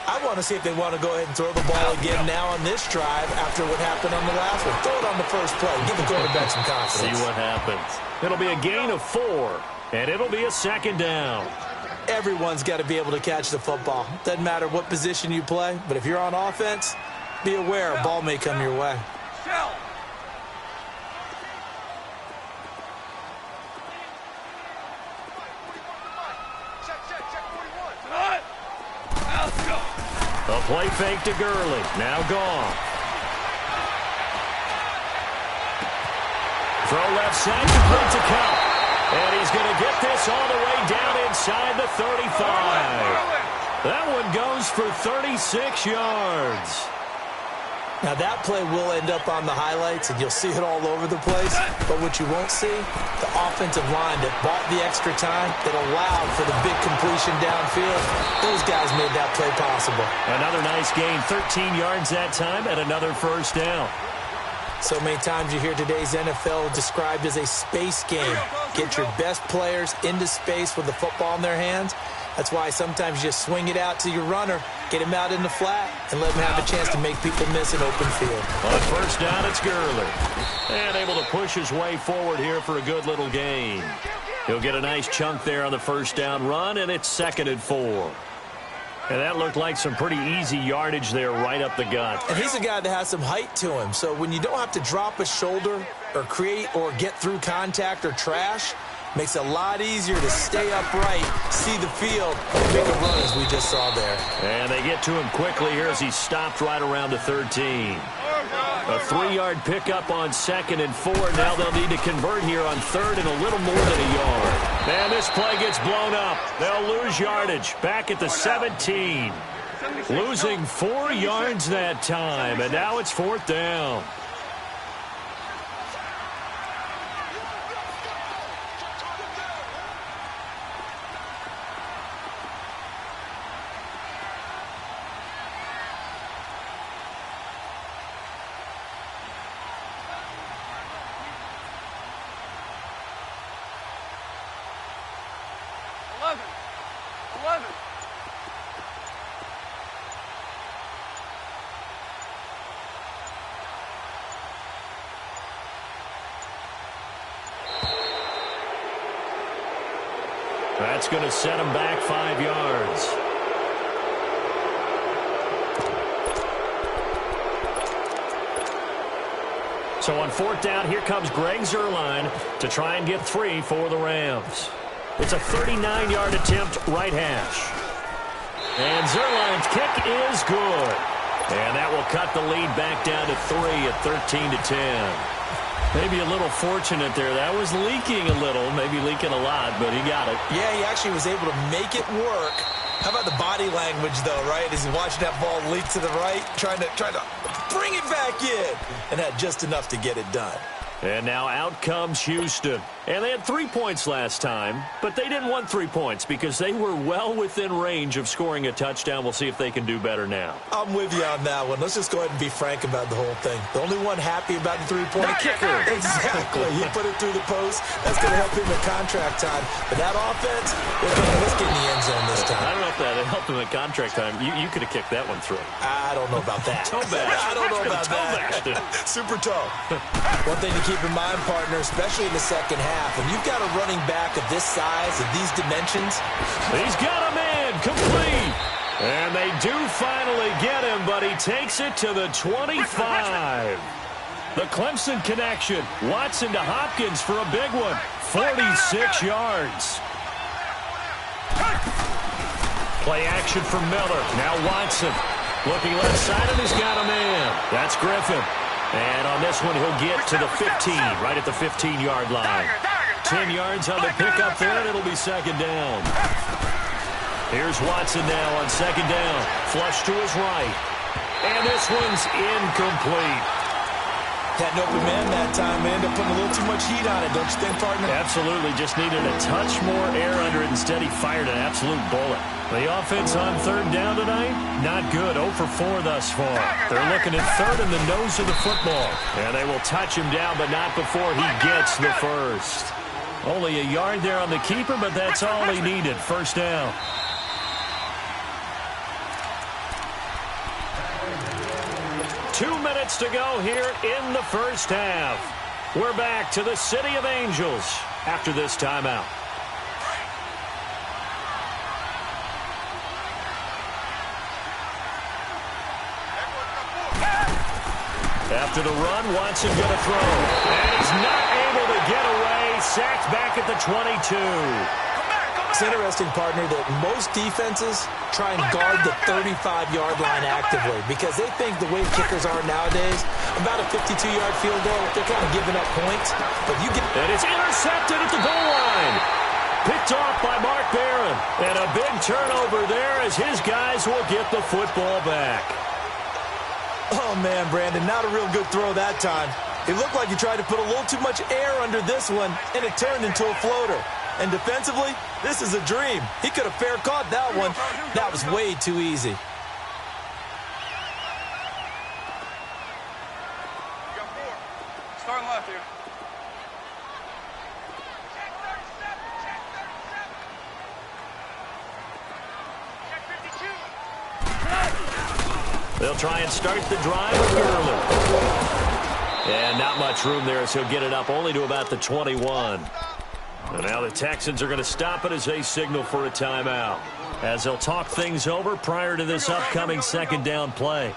I want to see if they want to go ahead and throw the ball again now on this drive after what happened on the last one. Throw it on the first play. Give the quarterback some confidence. See what happens. It'll be a gain of 4. And it'll be a 2nd down. Everyone's got to be able to catch the football. Doesn't matter what position you play, but if you're on offense, be aware a ball may come your way. A play fake to Gurley. Now gone. Throw left side, complete to Cup. And he's going to get this all the way down inside the 35. That one goes for 36 yards. Now, that play will end up on the highlights, and you'll see it all over the place. But what you won't see, the offensive line that bought the extra time, that allowed for the big completion downfield, those guys made that play possible. Another nice gain, 13 yards that time, and another first down. So many times you hear today's NFL described as a space game. Get your best players into space with the football in their hands. That's why sometimes you just swing it out to your runner, get him out in the flat, and let him have a chance to make people miss an open field. On first down, it's Gurley. And able to push his way forward here for a good little gain. He'll get a nice chunk there on the first down run, and it's 2nd and 4. And that looked like some pretty easy yardage there right up the gut. And he's a guy that has some height to him, so when you don't have to drop a shoulder or create or get through contact or trash, makes it a lot easier to stay upright, see the field, and make a run as we just saw there. And they get to him quickly here as he stopped right around the 13. A 3-yard pickup on 2nd and 4. Now they'll need to convert here on 3rd and a little more than a yard. And this play gets blown up. They'll lose yardage back at the 17. Losing 4 yards that time, and now it's 4th down. That's going to set him back 5 yards. So on 4th down, here comes Greg Zuerlein to try and get 3 for the Rams. It's a 39-yard attempt, right hash. And Zuerlein's kick is good. And that will cut the lead back down to 3 at 13-10. Maybe a little fortunate there. That was leaking a little, maybe leaking a lot, but he got it. Yeah, he actually was able to make it work. How about the body language, though, right? As he watched that ball leak to the right, trying to bring it back in, and had just enough to get it done. And now out comes Houston. And they had 3 points last time, but they didn't want 3 points because they were well within range of scoring a touchdown. We'll see if they can do better now. I'm with you on that one. Let's just go ahead and be frank about the whole thing. The only one happy about the three-point kicker. Exactly. He put it through the post. That's going to help him in contract time. But that offense, let's get in the end zone this time. I don't know if that helped him in contract time. You could have kicked that one through. I don't know about that. Toe bash. I don't know about that. Super toe. One thing to keep in mind, partner, especially in the second half, when you've got a running back of this size, of these dimensions. He's got him in, complete. And they do finally get him, but he takes it to the 25. The Clemson connection. Watson to Hopkins for a big one. 46 yards. Play action for Miller. Now Watson. Looking left side, and he's got him in. That's Griffin. And on this one, he'll get to the 15, right at the 15-yard line. 10 yards on the pickup there, and it'll be second down. Here's Watson now on second down. Flush to his right. And this one's incomplete. Had an open man that time, man. They're putting a little too much heat on it, don't you think, partner? Absolutely. Just needed a touch more air under it. Instead, he fired an absolute bullet. The offense on third down tonight, not good. 0 for 4 thus far. They're looking at third in the nose of the football. And they will touch him down, but not before he gets the first. Only a yard there on the keeper, but that's all he needed. First down. Two minutes to go here in the first half. We're back to the City of Angels after this timeout. After the run, Watson going to throw. And he's not able to get away. Sacked back at the 22. It's interesting, partner, that most defenses try and guard the 35-yard line actively because they think the way kickers are nowadays, about a 52-yard field goal, they're kind of giving up points. But you get... And it's intercepted at the goal line. Picked off by Mark Barron. And a big turnover there as his guys will get the football back. Oh, man, Brandon, not a real good throw that time. It looked like he tried to put a little too much air under this one, and it turned into a floater. And defensively, this is a dream. He could have fair caught that one. That was way too easy. You got 4. Starting left here. They'll try and start the drive with Gurley. And not much room there as he'll get it up only to about the 21. And now the Texans are going to stop it as they signal for a timeout, as they'll talk things over prior to this upcoming second down play.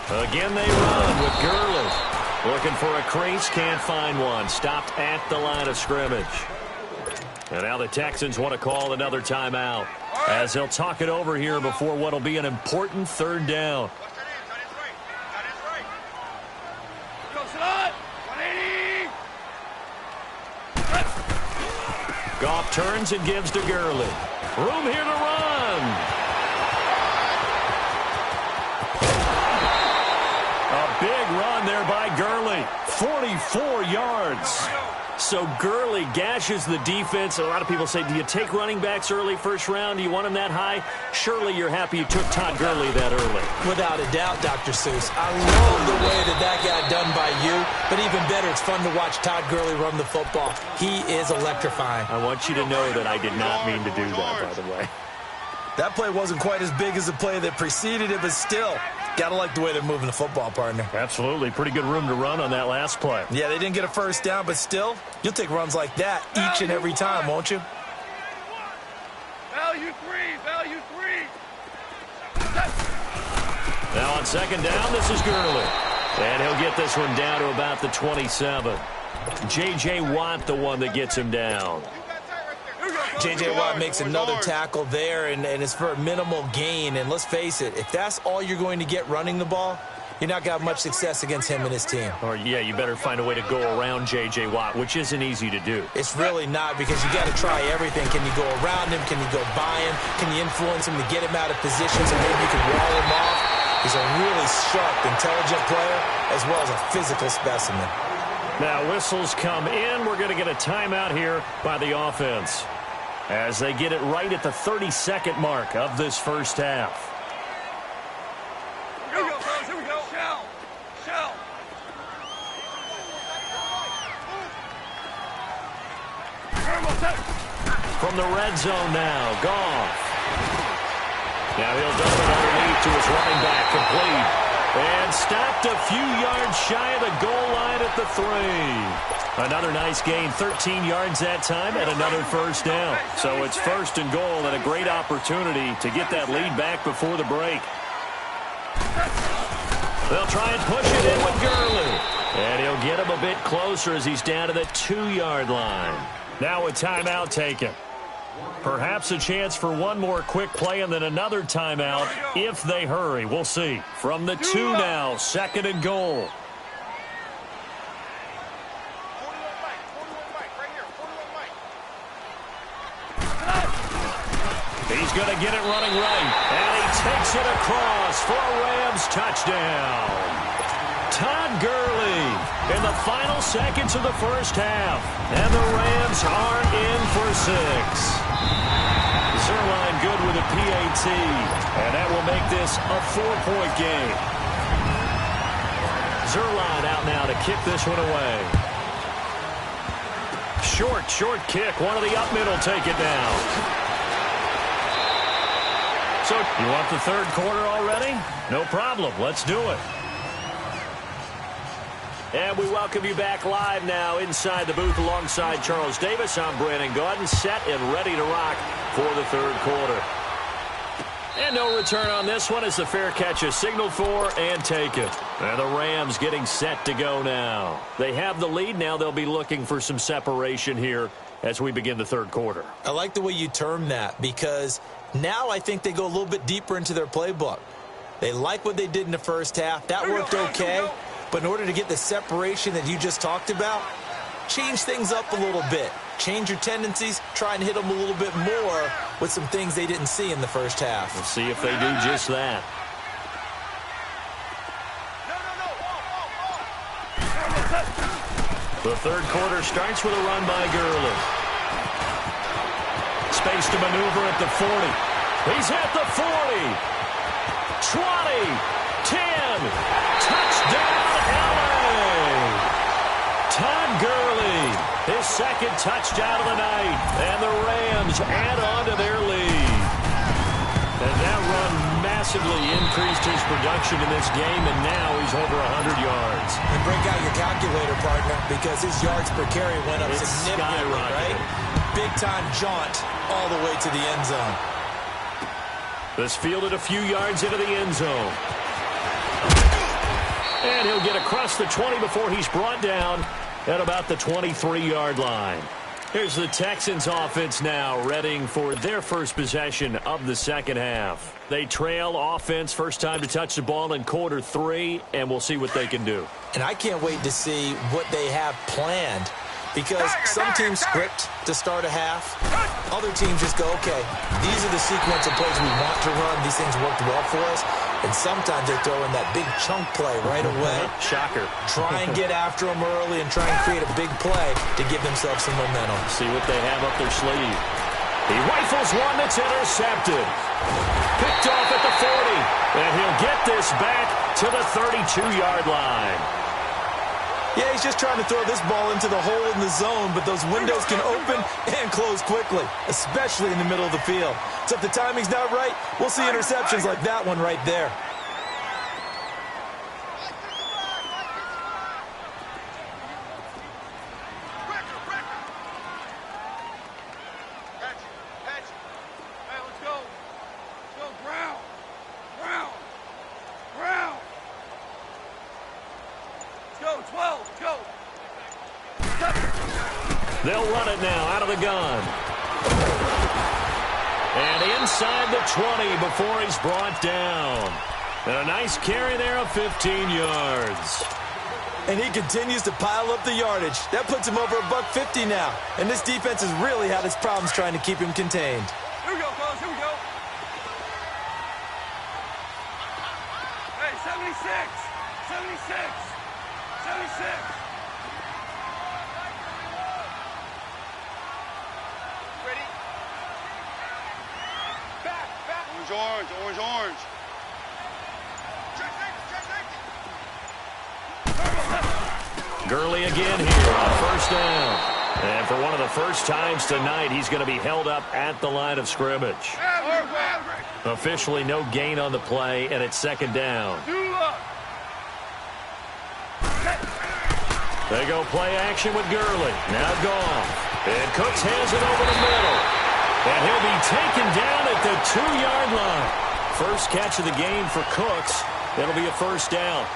Again they run with Gurley. Looking for a crease, can't find one. Stopped at the line of scrimmage. And now the Texans want to call another timeout, as they'll talk it over here before what will be an important third down. Goff turns and gives to Gurley. Room here to run. A big run there by Gurley. 44 yards. So Gurley gashes the defense. A lot of people say, do you take running backs early first round? Do you want them that high? Surely you're happy you took Todd Gurley that early. Without a doubt, Dr. Seuss. I love the way that got done by you. But even better, it's fun to watch Todd Gurley run the football. He is electrifying. I want you to know that I did not mean to do that, by the way. That play wasn't quite as big as the play that preceded it, but still, gotta like the way they're moving the football, partner. Absolutely. Pretty good room to run on that last play. Yeah, they didn't get a first down, but still, you'll take runs like that each and every time, won't you? Value 3, value 3. Now on second down, this is Gurley. And he'll get this one down to about the 27. J.J. Watt, the one that gets him down. J.J. Watt makes another tackle there, and it's for a minimal gain. And let's face it, if that's all you're going to get running the ball, you're not going to have much success against him and his team. Or, yeah, you better find a way to go around J.J. Watt, which isn't easy to do. It's really not, because you got to try everything. Can you go around him? Can you go by him? Can you influence him to get him out of position so maybe you can wall him off? He's a really sharp, intelligent player, as well as a physical specimen. Now whistles come in. We're going to get a timeout here by the offense, as they get it right at the 30-second mark of this first half. Here we go, fellas. Here we go. Shell. From the red zone now, Goff. Now he'll dump it underneath to his running back, complete. And stopped a few yards shy of the goal line at the 3. Another nice gain, 13 yards that time, and another first down. So it's first and goal, and a great opportunity to get that lead back before the break. They'll try and push it in with Gurley. And he'll get him a bit closer as he's down to the 2-yard line. Now a timeout taken. Perhaps a chance for one more quick play and then another timeout if they hurry. We'll see. From the 2 now, second and goal. He's going to get it running right. And he takes it across for a Rams touchdown. Todd Gurley in the final seconds of the first half. And the Rams are in for 6. Zerline good with a PAT. And that will make this a 4-point game. Zerline out now to kick this one away. Short kick. One of the up middle take it down. So, you want the third quarter already? No problem. Let's do it. And we welcome you back live now inside the booth alongside Charles Davis. I'm Brandon Gaudin, set and ready to rock for the third quarter. And no return on this one as the fair catch is signaled for and taken. And the Rams getting set to go now. They have the lead. Now they'll be looking for some separation here as we begin the third quarter. I like the way you term that because now I think they go a little bit deeper into their playbook. They like what they did in the first half. That worked okay. But in order to get the separation that you just talked about, change things up a little bit. Change your tendencies. Try and hit them a little bit more with some things they didn't see in the first half. We'll see if they do just that. The third quarter starts with a run by Gurley. Space to maneuver at the 40. He's at the 40. 20. 10. Touchdown, LA. Todd Gurley, his second touchdown of the night. And the Rams add on to their lead. And that run massively increased his production in this game, and now he's over 100 yards. And break out your calculator, partner, because his yards per carry went up significantly, right? Big-time jaunt all the way to the end zone. This fielded a few yards into the end zone. And he'll get across the 20 before he's brought down at about the 23-yard line. Here's the Texans offense now, readying for their first possession of the second half. They trail offense, first time to touch the ball in quarter 3, and we'll see what they can do. And I can't wait to see what they have planned, because some teams script to start a half. Other teams just go, okay, these are the sequence of plays we want to run. These things worked well for us. And sometimes they throw in that big chunk play right away. Shocker. Try and get after them early and try and create a big play to give themselves some momentum. See what they have up their sleeve. He rifles one that's intercepted. Picked off at the 40. And he'll get this back to the 32-yard line. Yeah, he's just trying to throw this ball into the hole in the zone, but those windows can open and close quickly, especially in the middle of the field. So if the timing's not right, we'll see interceptions like that one right there. They'll run it now out of the gun. And inside the 20 before he's brought down. And a nice carry there of 15 yards. And he continues to pile up the yardage. That puts him over $150 now. And this defense has really had its problems trying to keep him contained. Here we go, fellas. Here we go. Hey, 76. 76. 76. Ready? Back. Orange, orange. Gurley again here on first down. And for one of the first times tonight, he's going to be held up at the line of scrimmage. Officially no gain on the play, and it's second down. They go play action with Gurley. Now Goff. And Cooks hands it over the middle. And he'll be taken down at the 2-yard line. First catch of the game for Cooks. It'll be a first down.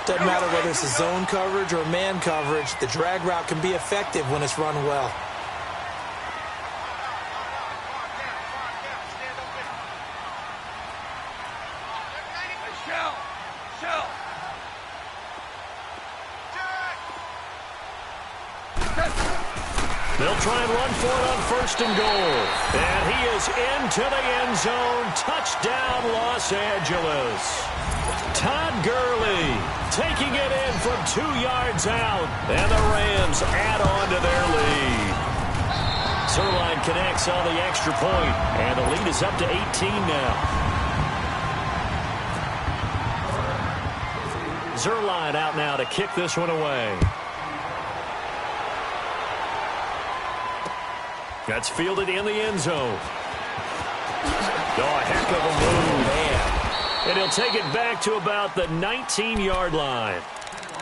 Doesn't matter whether it's a zone coverage or man coverage, the drag route can be effective when it's run well. They'll try and run for it on first and goal. And he is into the end zone. Touchdown, Los Angeles. Todd Gurley taking it in from 2 yards out. And the Rams add on to their lead. Zerline connects on the extra point. And the lead is up to 18 now. Zerline out now to kick this one away. That's fielded in the end zone. Oh, a heck of a move, man. And he'll take it back to about the 19-yard line.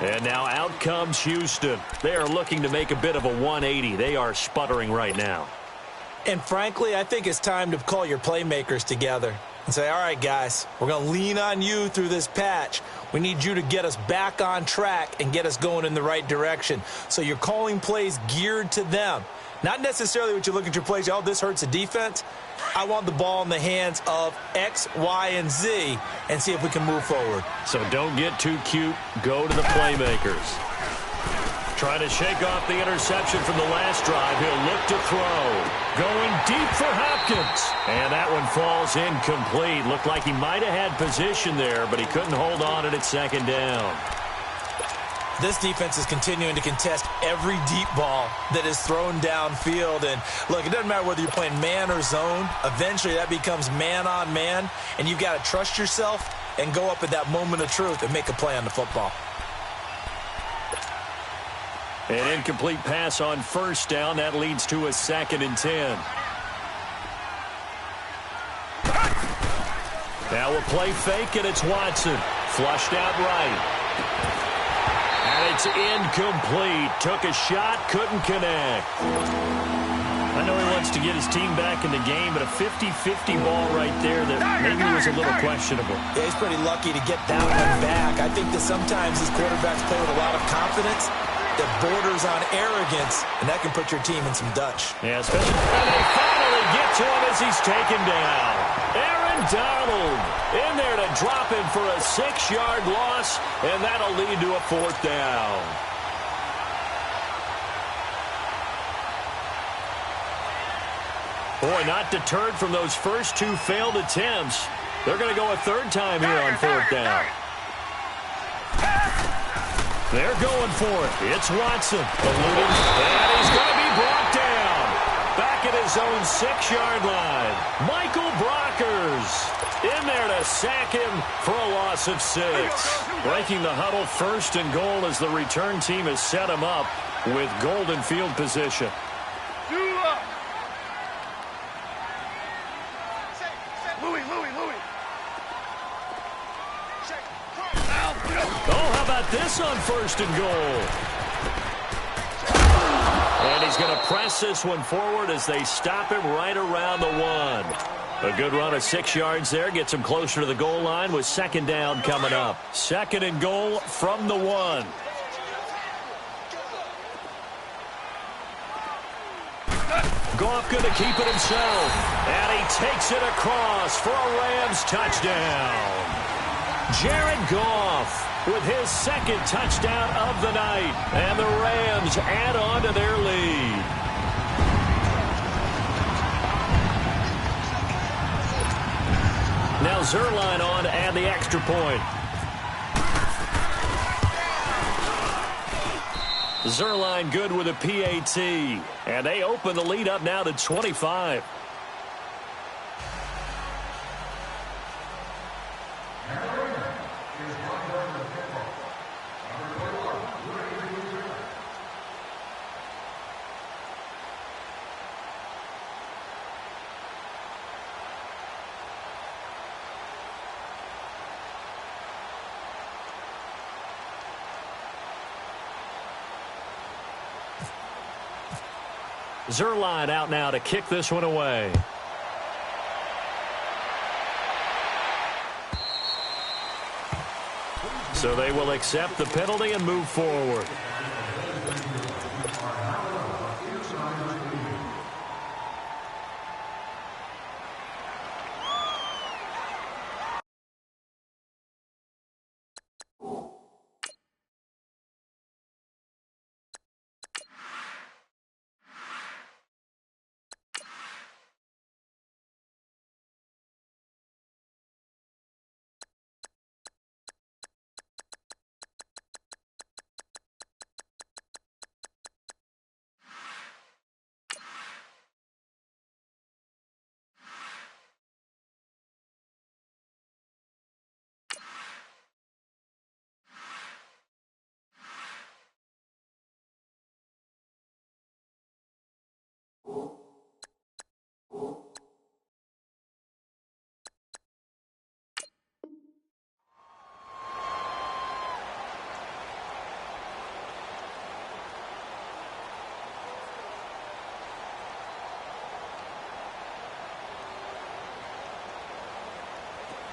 And now out comes Houston. They are looking to make a bit of a 180. They are sputtering right now. And frankly, I think it's time to call your playmakers together and say, all right, guys, we're going to lean on you through this patch. We need you to get us back on track and get us going in the right direction. So you're calling plays geared to them. Not necessarily what you look at your plays, oh, this hurts the defense. I want the ball in the hands of X, Y, and Z and see if we can move forward. So don't get too cute. Go to the playmakers. Trying to shake off the interception from the last drive. He'll look to throw. Going deep for Hopkins. And that one falls incomplete. Looked like he might have had position there, but he couldn't hold on at second down. This defense is continuing to contest every deep ball that is thrown downfield. And, look, it doesn't matter whether you're playing man or zone. Eventually that becomes man on man, and you've got to trust yourself and go up at that moment of truth and make a play on the football. An incomplete pass on first down. That leads to a 2nd and 10. Now a play fake, and it's Watson. Flushed out right. And it's incomplete. Took a shot, couldn't connect. I know he wants to get his team back in the game, but a 50-50 ball right there that maybe was a little questionable. Yeah, he's pretty lucky to get that one back. I think that sometimes these quarterbacks play with a lot of confidence that borders on arrogance, and that can put your team in some Dutch. Yeah, especially when they finally get to him as he's taken down. Aaron Donald in there to drop him for a 6-yard loss, and that'll lead to a 4th down. Boy, not deterred from those first 2 failed attempts. They're going to go a 3rd time here on 4th down. They're going for it. It's Watson. Eluding, and he's going to be brought down. Back at his own 6-yard line. Michael Brockers in there to sack him for a loss of 6. Breaking the huddle, 1st and goal as the return team has set him up with golden field position. This on 1st and goal. And he's going to press this one forward as they stop him right around the 1. A good run of 6 yards there. Gets him closer to the goal line with 2nd down coming up. 2nd and goal from the 1. Goff going to keep it himself. And he takes it across for a Rams touchdown. Jared Goff with his 2nd touchdown of the night. And the Rams add on to their lead. Now Zerline on to add the extra point. Zerline good with a PAT. And they open the lead up now to 25. Zerline out now to kick this one away. So they will accept the penalty and move forward.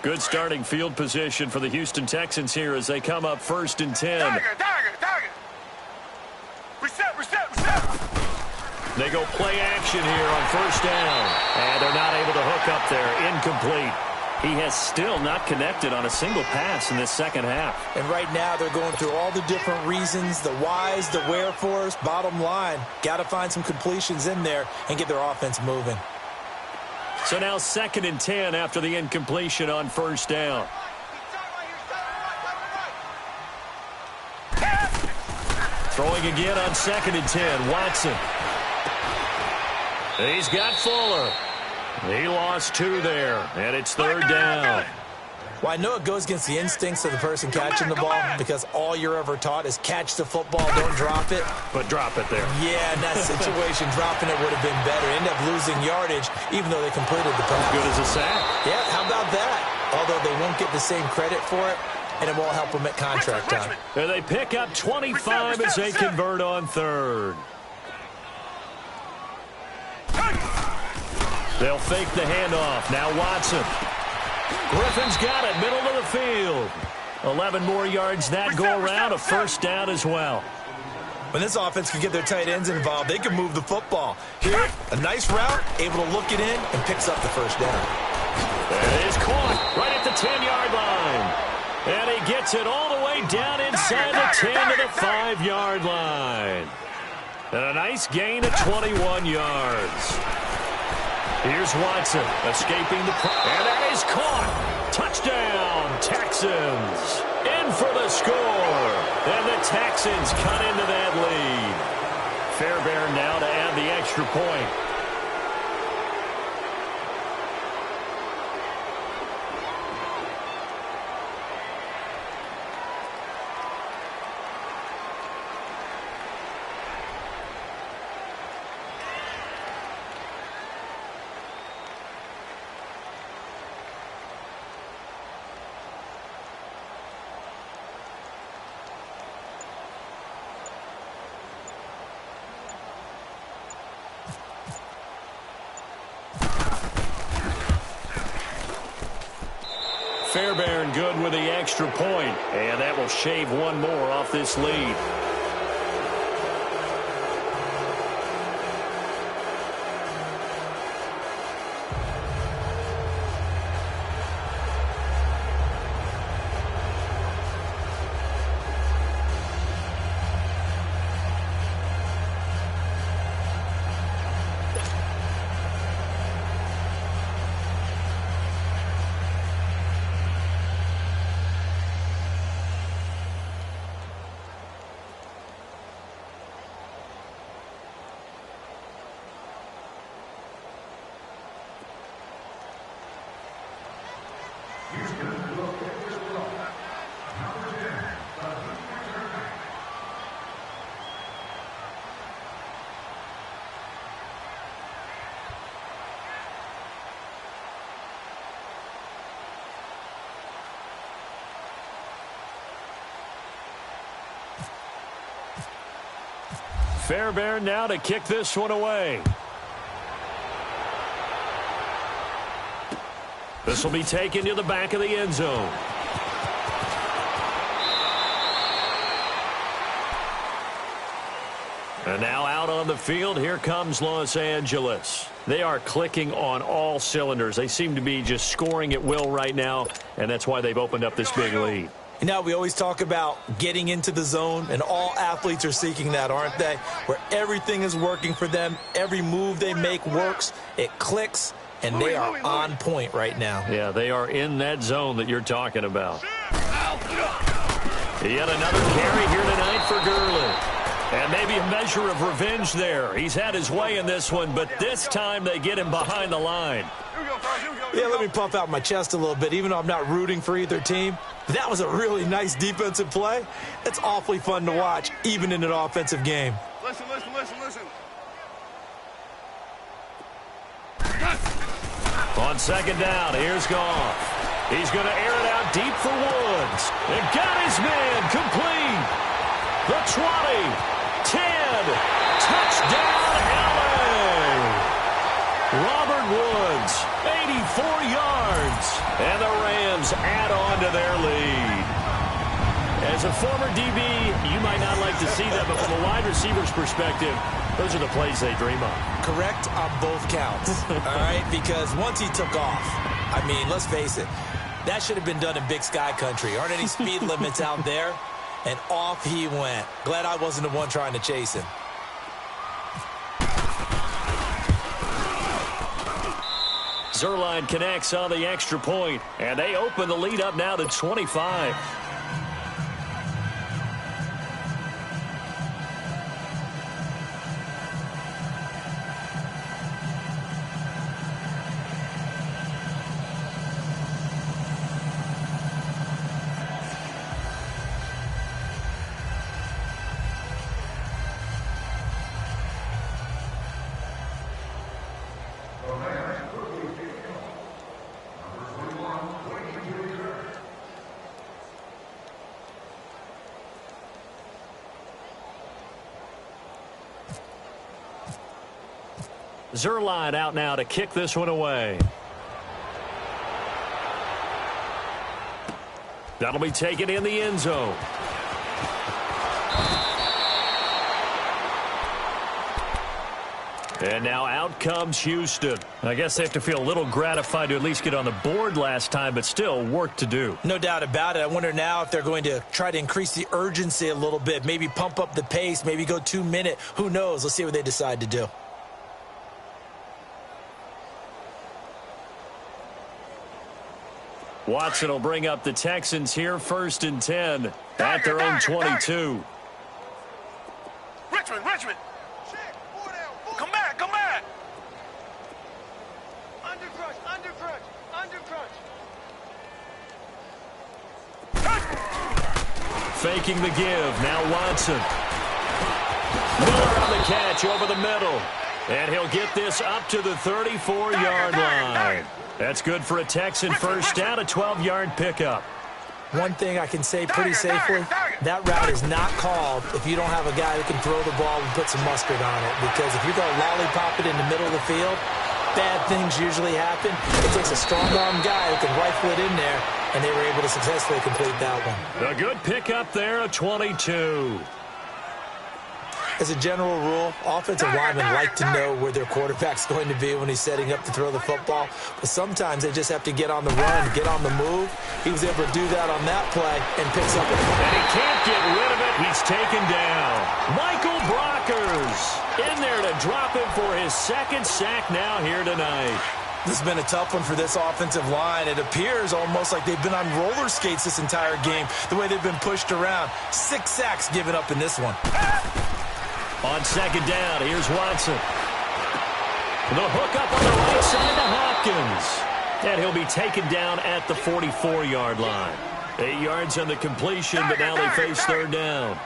Good starting field position for the Houston Texans here as they come up 1st and 10. Target. Reset. They go play action here on 1st down. And they're not able to hook up there. Incomplete. He has still not connected on a single pass in this second half. And right now they're going through all the different reasons, the whys, the wherefores. Bottom line, got to find some completions in there and get their offense moving. So now 2nd and 10 after the incompletion on 1st down. Throwing again on 2nd and 10. Watson. He's got Fuller. He lost 2 there, and it's 3rd down. Well, I know it goes against the instincts of the person catching the ball because all you're ever taught is catch the football, don't drop it. But drop it there. Yeah, in that situation, dropping it would have been better. End up losing yardage, even though they completed the pass. As good as a sack. Yeah, how about that? Although they won't get the same credit for it, and it won't help them at contract time. And they pick up 25 as they convert on 3rd. They'll fake the handoff. Now Watson. Griffin's got it, middle of the field. 11 more yards that go around, a 1st down as well. When this offense can get their tight ends involved, they can move the football. Here, a nice route, able to look it in, and picks up the 1st down. It is caught right at the 10-yard line. And he gets it all the way down inside the 10 to the 5-yard line. And a nice gain of 21 yards. Here's Watson escaping the and that is caught. Touchdown, Texans. In for the score. And the Texans cut into that lead. Fairbairn now to add the extra point. Fairbairn good with the extra point, and that will shave one more off this lead. Fairbairn now to kick this one away. This will be taken to the back of the end zone. And now out on the field, here comes Los Angeles. They are clicking on all cylinders. They seem to be just scoring at will right now, and that's why they've opened up this big lead. You know, we always talk about getting into the zone, and all athletes are seeking that, aren't they? Where everything is working for them. Every move they make works. It clicks, and they are on point right now. Yeah, they are in that zone that you're talking about. Yet another carry here tonight for Gurley. And maybe a measure of revenge there. He's had his way in this one, but this time they get him behind the line. Yeah, let me puff out my chest a little bit, even though I'm not rooting for either team. That was a really nice defensive play. It's awfully fun to watch, even in an offensive game. Listen. On second down, here's Goff. He's going to air it out deep for Woods. And got his man complete. The 20, 10, touchdown LA. Robert Woods 84 yards. And the Rams add on to their lead. As a former DB, you might not like to see that, but from a wide receiver's perspective, those are the plays they dream of. Correct on both counts, all right? Because once he took off, I mean, let's face it, that should have been done in Big Sky country. Aren't any speed limits out there? And off he went. Glad I wasn't the one trying to chase him. Zerline connects on the extra point, and they open the lead up now to 25. Zerline out now to kick this one away. That'll be taken in the end zone. And now out comes Houston. I guess they have to feel a little gratified to at least get on the board last time, but still work to do. No doubt about it. I wonder now if they're going to try to increase the urgency a little bit, maybe pump up the pace, maybe go 2 minute. Who knows? Let's see what they decide to do. Watson will bring up the Texans here, 1st and 10 at their own 22. Richmond! Come back! Under crunch! Faking the give, now Watson. Miller on the catch over the middle. And he'll get this up to the 34-yard line. That's good for a Texan first down, a 12-yard pickup. One thing I can say pretty safely, that route is not called if you don't have a guy who can throw the ball and put some mustard on it. Because if you're going to lollipop it in the middle of the field, bad things usually happen. It takes a strong-arm guy who can rifle it in there, and they were able to successfully complete that one. A good pickup there, a 22. As a general rule, offensive linemen like to know where their quarterback's going to be when he's setting up to throw the football. But sometimes they just have to get on the run, get on the move. He was able to do that on that play and picks up a... And he can't get rid of it. He's taken down. Michael Brockers in there to drop him for his second sack now here tonight. This has been a tough one for this offensive line. It appears almost like they've been on roller skates this entire game, the way they've been pushed around. 6 sacks given up in this one. On second down, here's Watson. The hook up on the right side to Hopkins. And he'll be taken down at the 44-yard line. 8 yards on the completion, but now they face third down.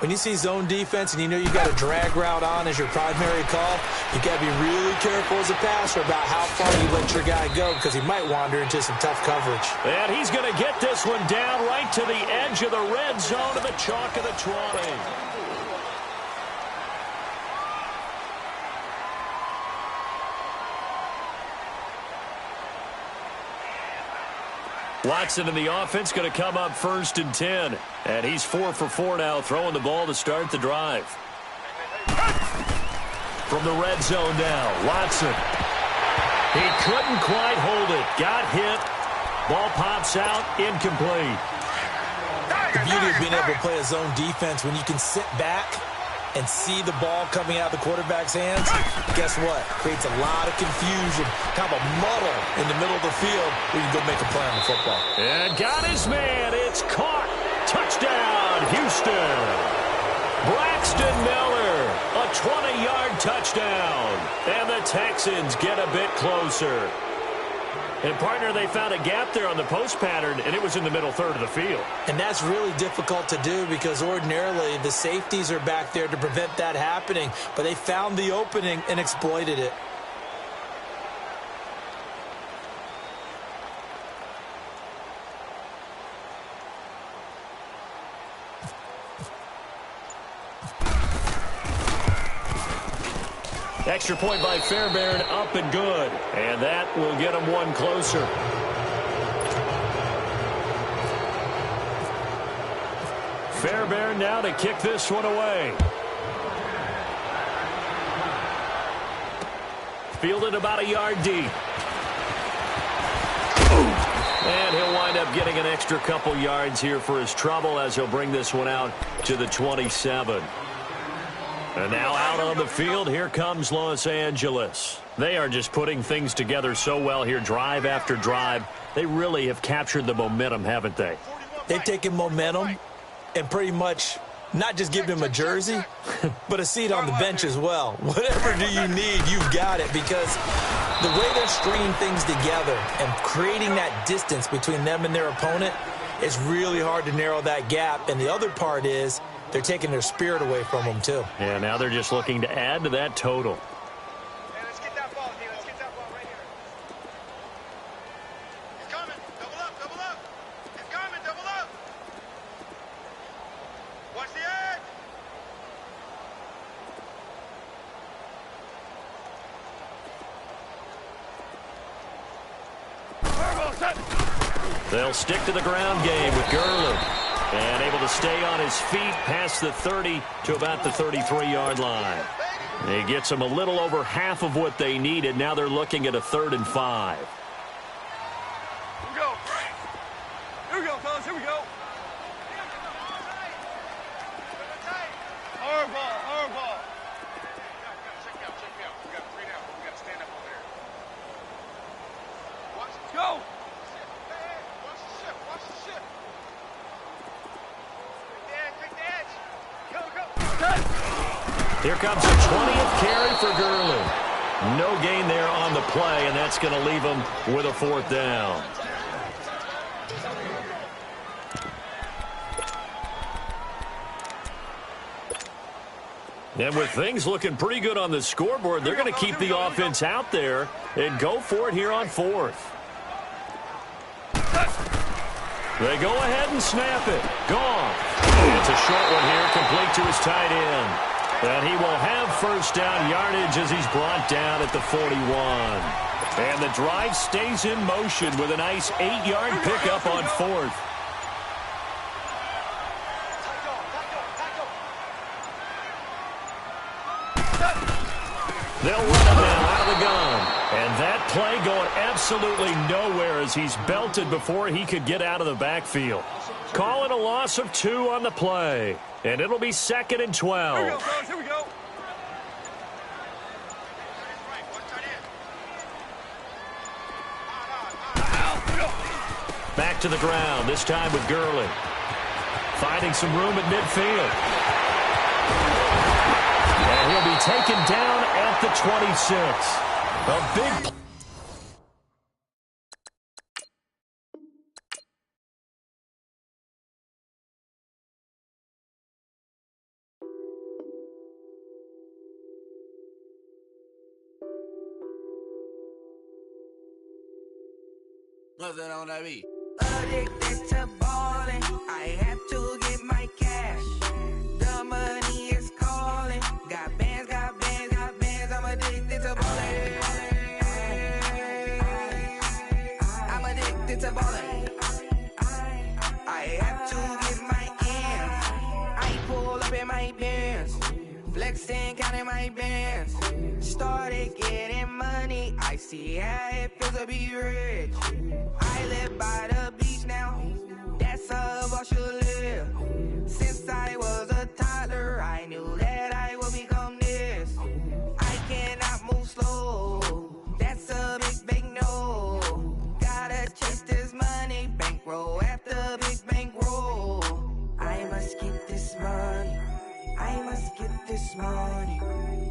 When you see zone defense and you know you got a drag route on as your primary call, you got to be really careful as a passer about how far you let your guy go because he might wander into some tough coverage. And he's going to get this one down right to the edge of the red zone of the chalk of the 20. Watson in the offense going to come up 1st and 10. And he's 4 for 4 now, throwing the ball to start the drive. From the red zone now, Watson. He couldn't quite hold it. Got hit. Ball pops out, incomplete. The beauty of being able to play a zone defense when you can sit back and see the ball coming out of the quarterback's hands, guess what? Creates a lot of confusion, kind of a muddle in the middle of the field where you can go make a play on the football. And got his man. It's caught. Touchdown, Houston. Braxton Miller, a 20-yard touchdown. And the Texans get a bit closer. And, partner, they found a gap there on the post pattern, and it was in the middle third of the field. And that's really difficult to do because ordinarily the safeties are back there to prevent that happening. But they found the opening and exploited it. Extra point by Fairbairn, up and good. And that will get them one closer. Fairbairn now to kick this one away. Fielded about a yard deep. And he'll wind up getting an extra couple yards here for his trouble as he'll bring this one out to the 27. And now out on the field, here comes Los Angeles. They are just putting things together so well here, drive after drive. They really have captured the momentum, haven't they? They've taken momentum and pretty much not just given him a jersey, but a seat on the bench as well. Whatever do you need, you've got it, because the way they're stringing things together and creating that distance between them and their opponent, it's really hard to narrow that gap. And the other part is they're taking their spirit away from them, too. Yeah, now they're just looking to add to that total. Hey, let's get that ball, D. Let's get that ball right here. He's coming. Double up, double up. He's coming, double up. Watch the edge. They'll stick to the ground game with Gurley. And able to stay on his feet past the 30 to about the 33-yard line. He gets them a little over half of what they needed. Now they're looking at a 3rd and 5. Here we go. Here we go, fellas. Here we go. Hard ball, hard ball. Check me out, check me out. We got 3 down. We got to stand up over there. Watch it. Go. Hey, watch the ship. Watch the ship. Quick the edge. Go, go. Here comes the 20th carry for Gurley. No gain there on the play, and that's going to leave him with a 4th down. And with things looking pretty good on the scoreboard, they're going to keep the offense out there and go for it here on 4th. They go ahead and snap it. Gone. It's a short one here, complete to his tight end. And he will have 1st down yardage as he's brought down at the 41. And the drive stays in motion with a nice 8-yard pickup on 4th. They'll run him now out of the gun. And that play going absolutely nowhere as he's belted before he could get out of the backfield. Call it a loss of 2 on the play. And it'll be 2nd and 12. Here we go, fellas. Here we go. Back to the ground, this time with Gurley. Finding some room at midfield. And he'll be taken down at the 26. A big... What's that on that beat? Addicted to ballin', I have to get my cash. The money is calling. Got bands, got bands, got bands. I'm addicted to ballin'. I'm addicted to ballin'. I have to get my ends. I pull up in my Benz, flexing, counting my bands. Started getting money. I see how it feels to be rich. I live by the beach now, that's how I should live. Since I was a toddler, I knew that I would become this. I cannot move slow, that's a big, big no. Gotta chase this money, bankroll after big bankroll. I must get this money, I must get this money.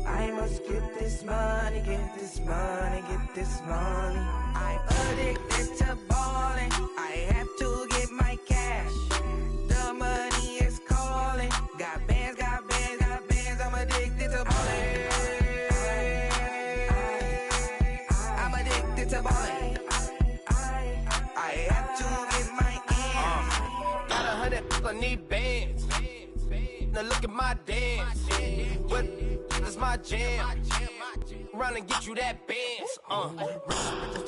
I must get this money, get this money, get this money. I'm addicted to ballin', I have to get my cash. The money is calling. Got bands, got bands, got bands. I'm addicted to ballin'. I'm addicted to ballin'. I have to get my ends. Got 100, I need bands. Now look at my dance. What is my jam? Run and get you that Benz.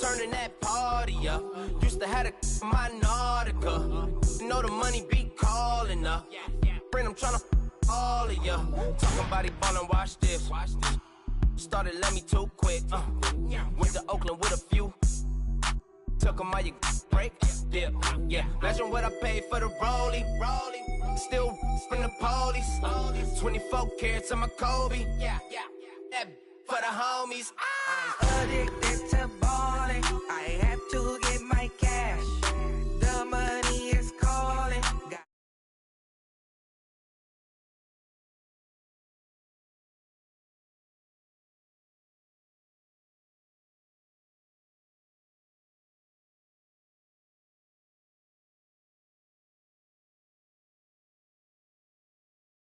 Turning that party up. Used to have a my Nautica. You know the money be calling up. Friend, I'm tryna all of ya. Talking about it ballin', watch this. Started let me too quick. Went to Oakland with a few. Took 'em all you break. Dip. Yeah. Imagine what I paid for the rollie. Still from the police. 24 carats on my Kobe. Yeah. That for the homies. I'm addicted to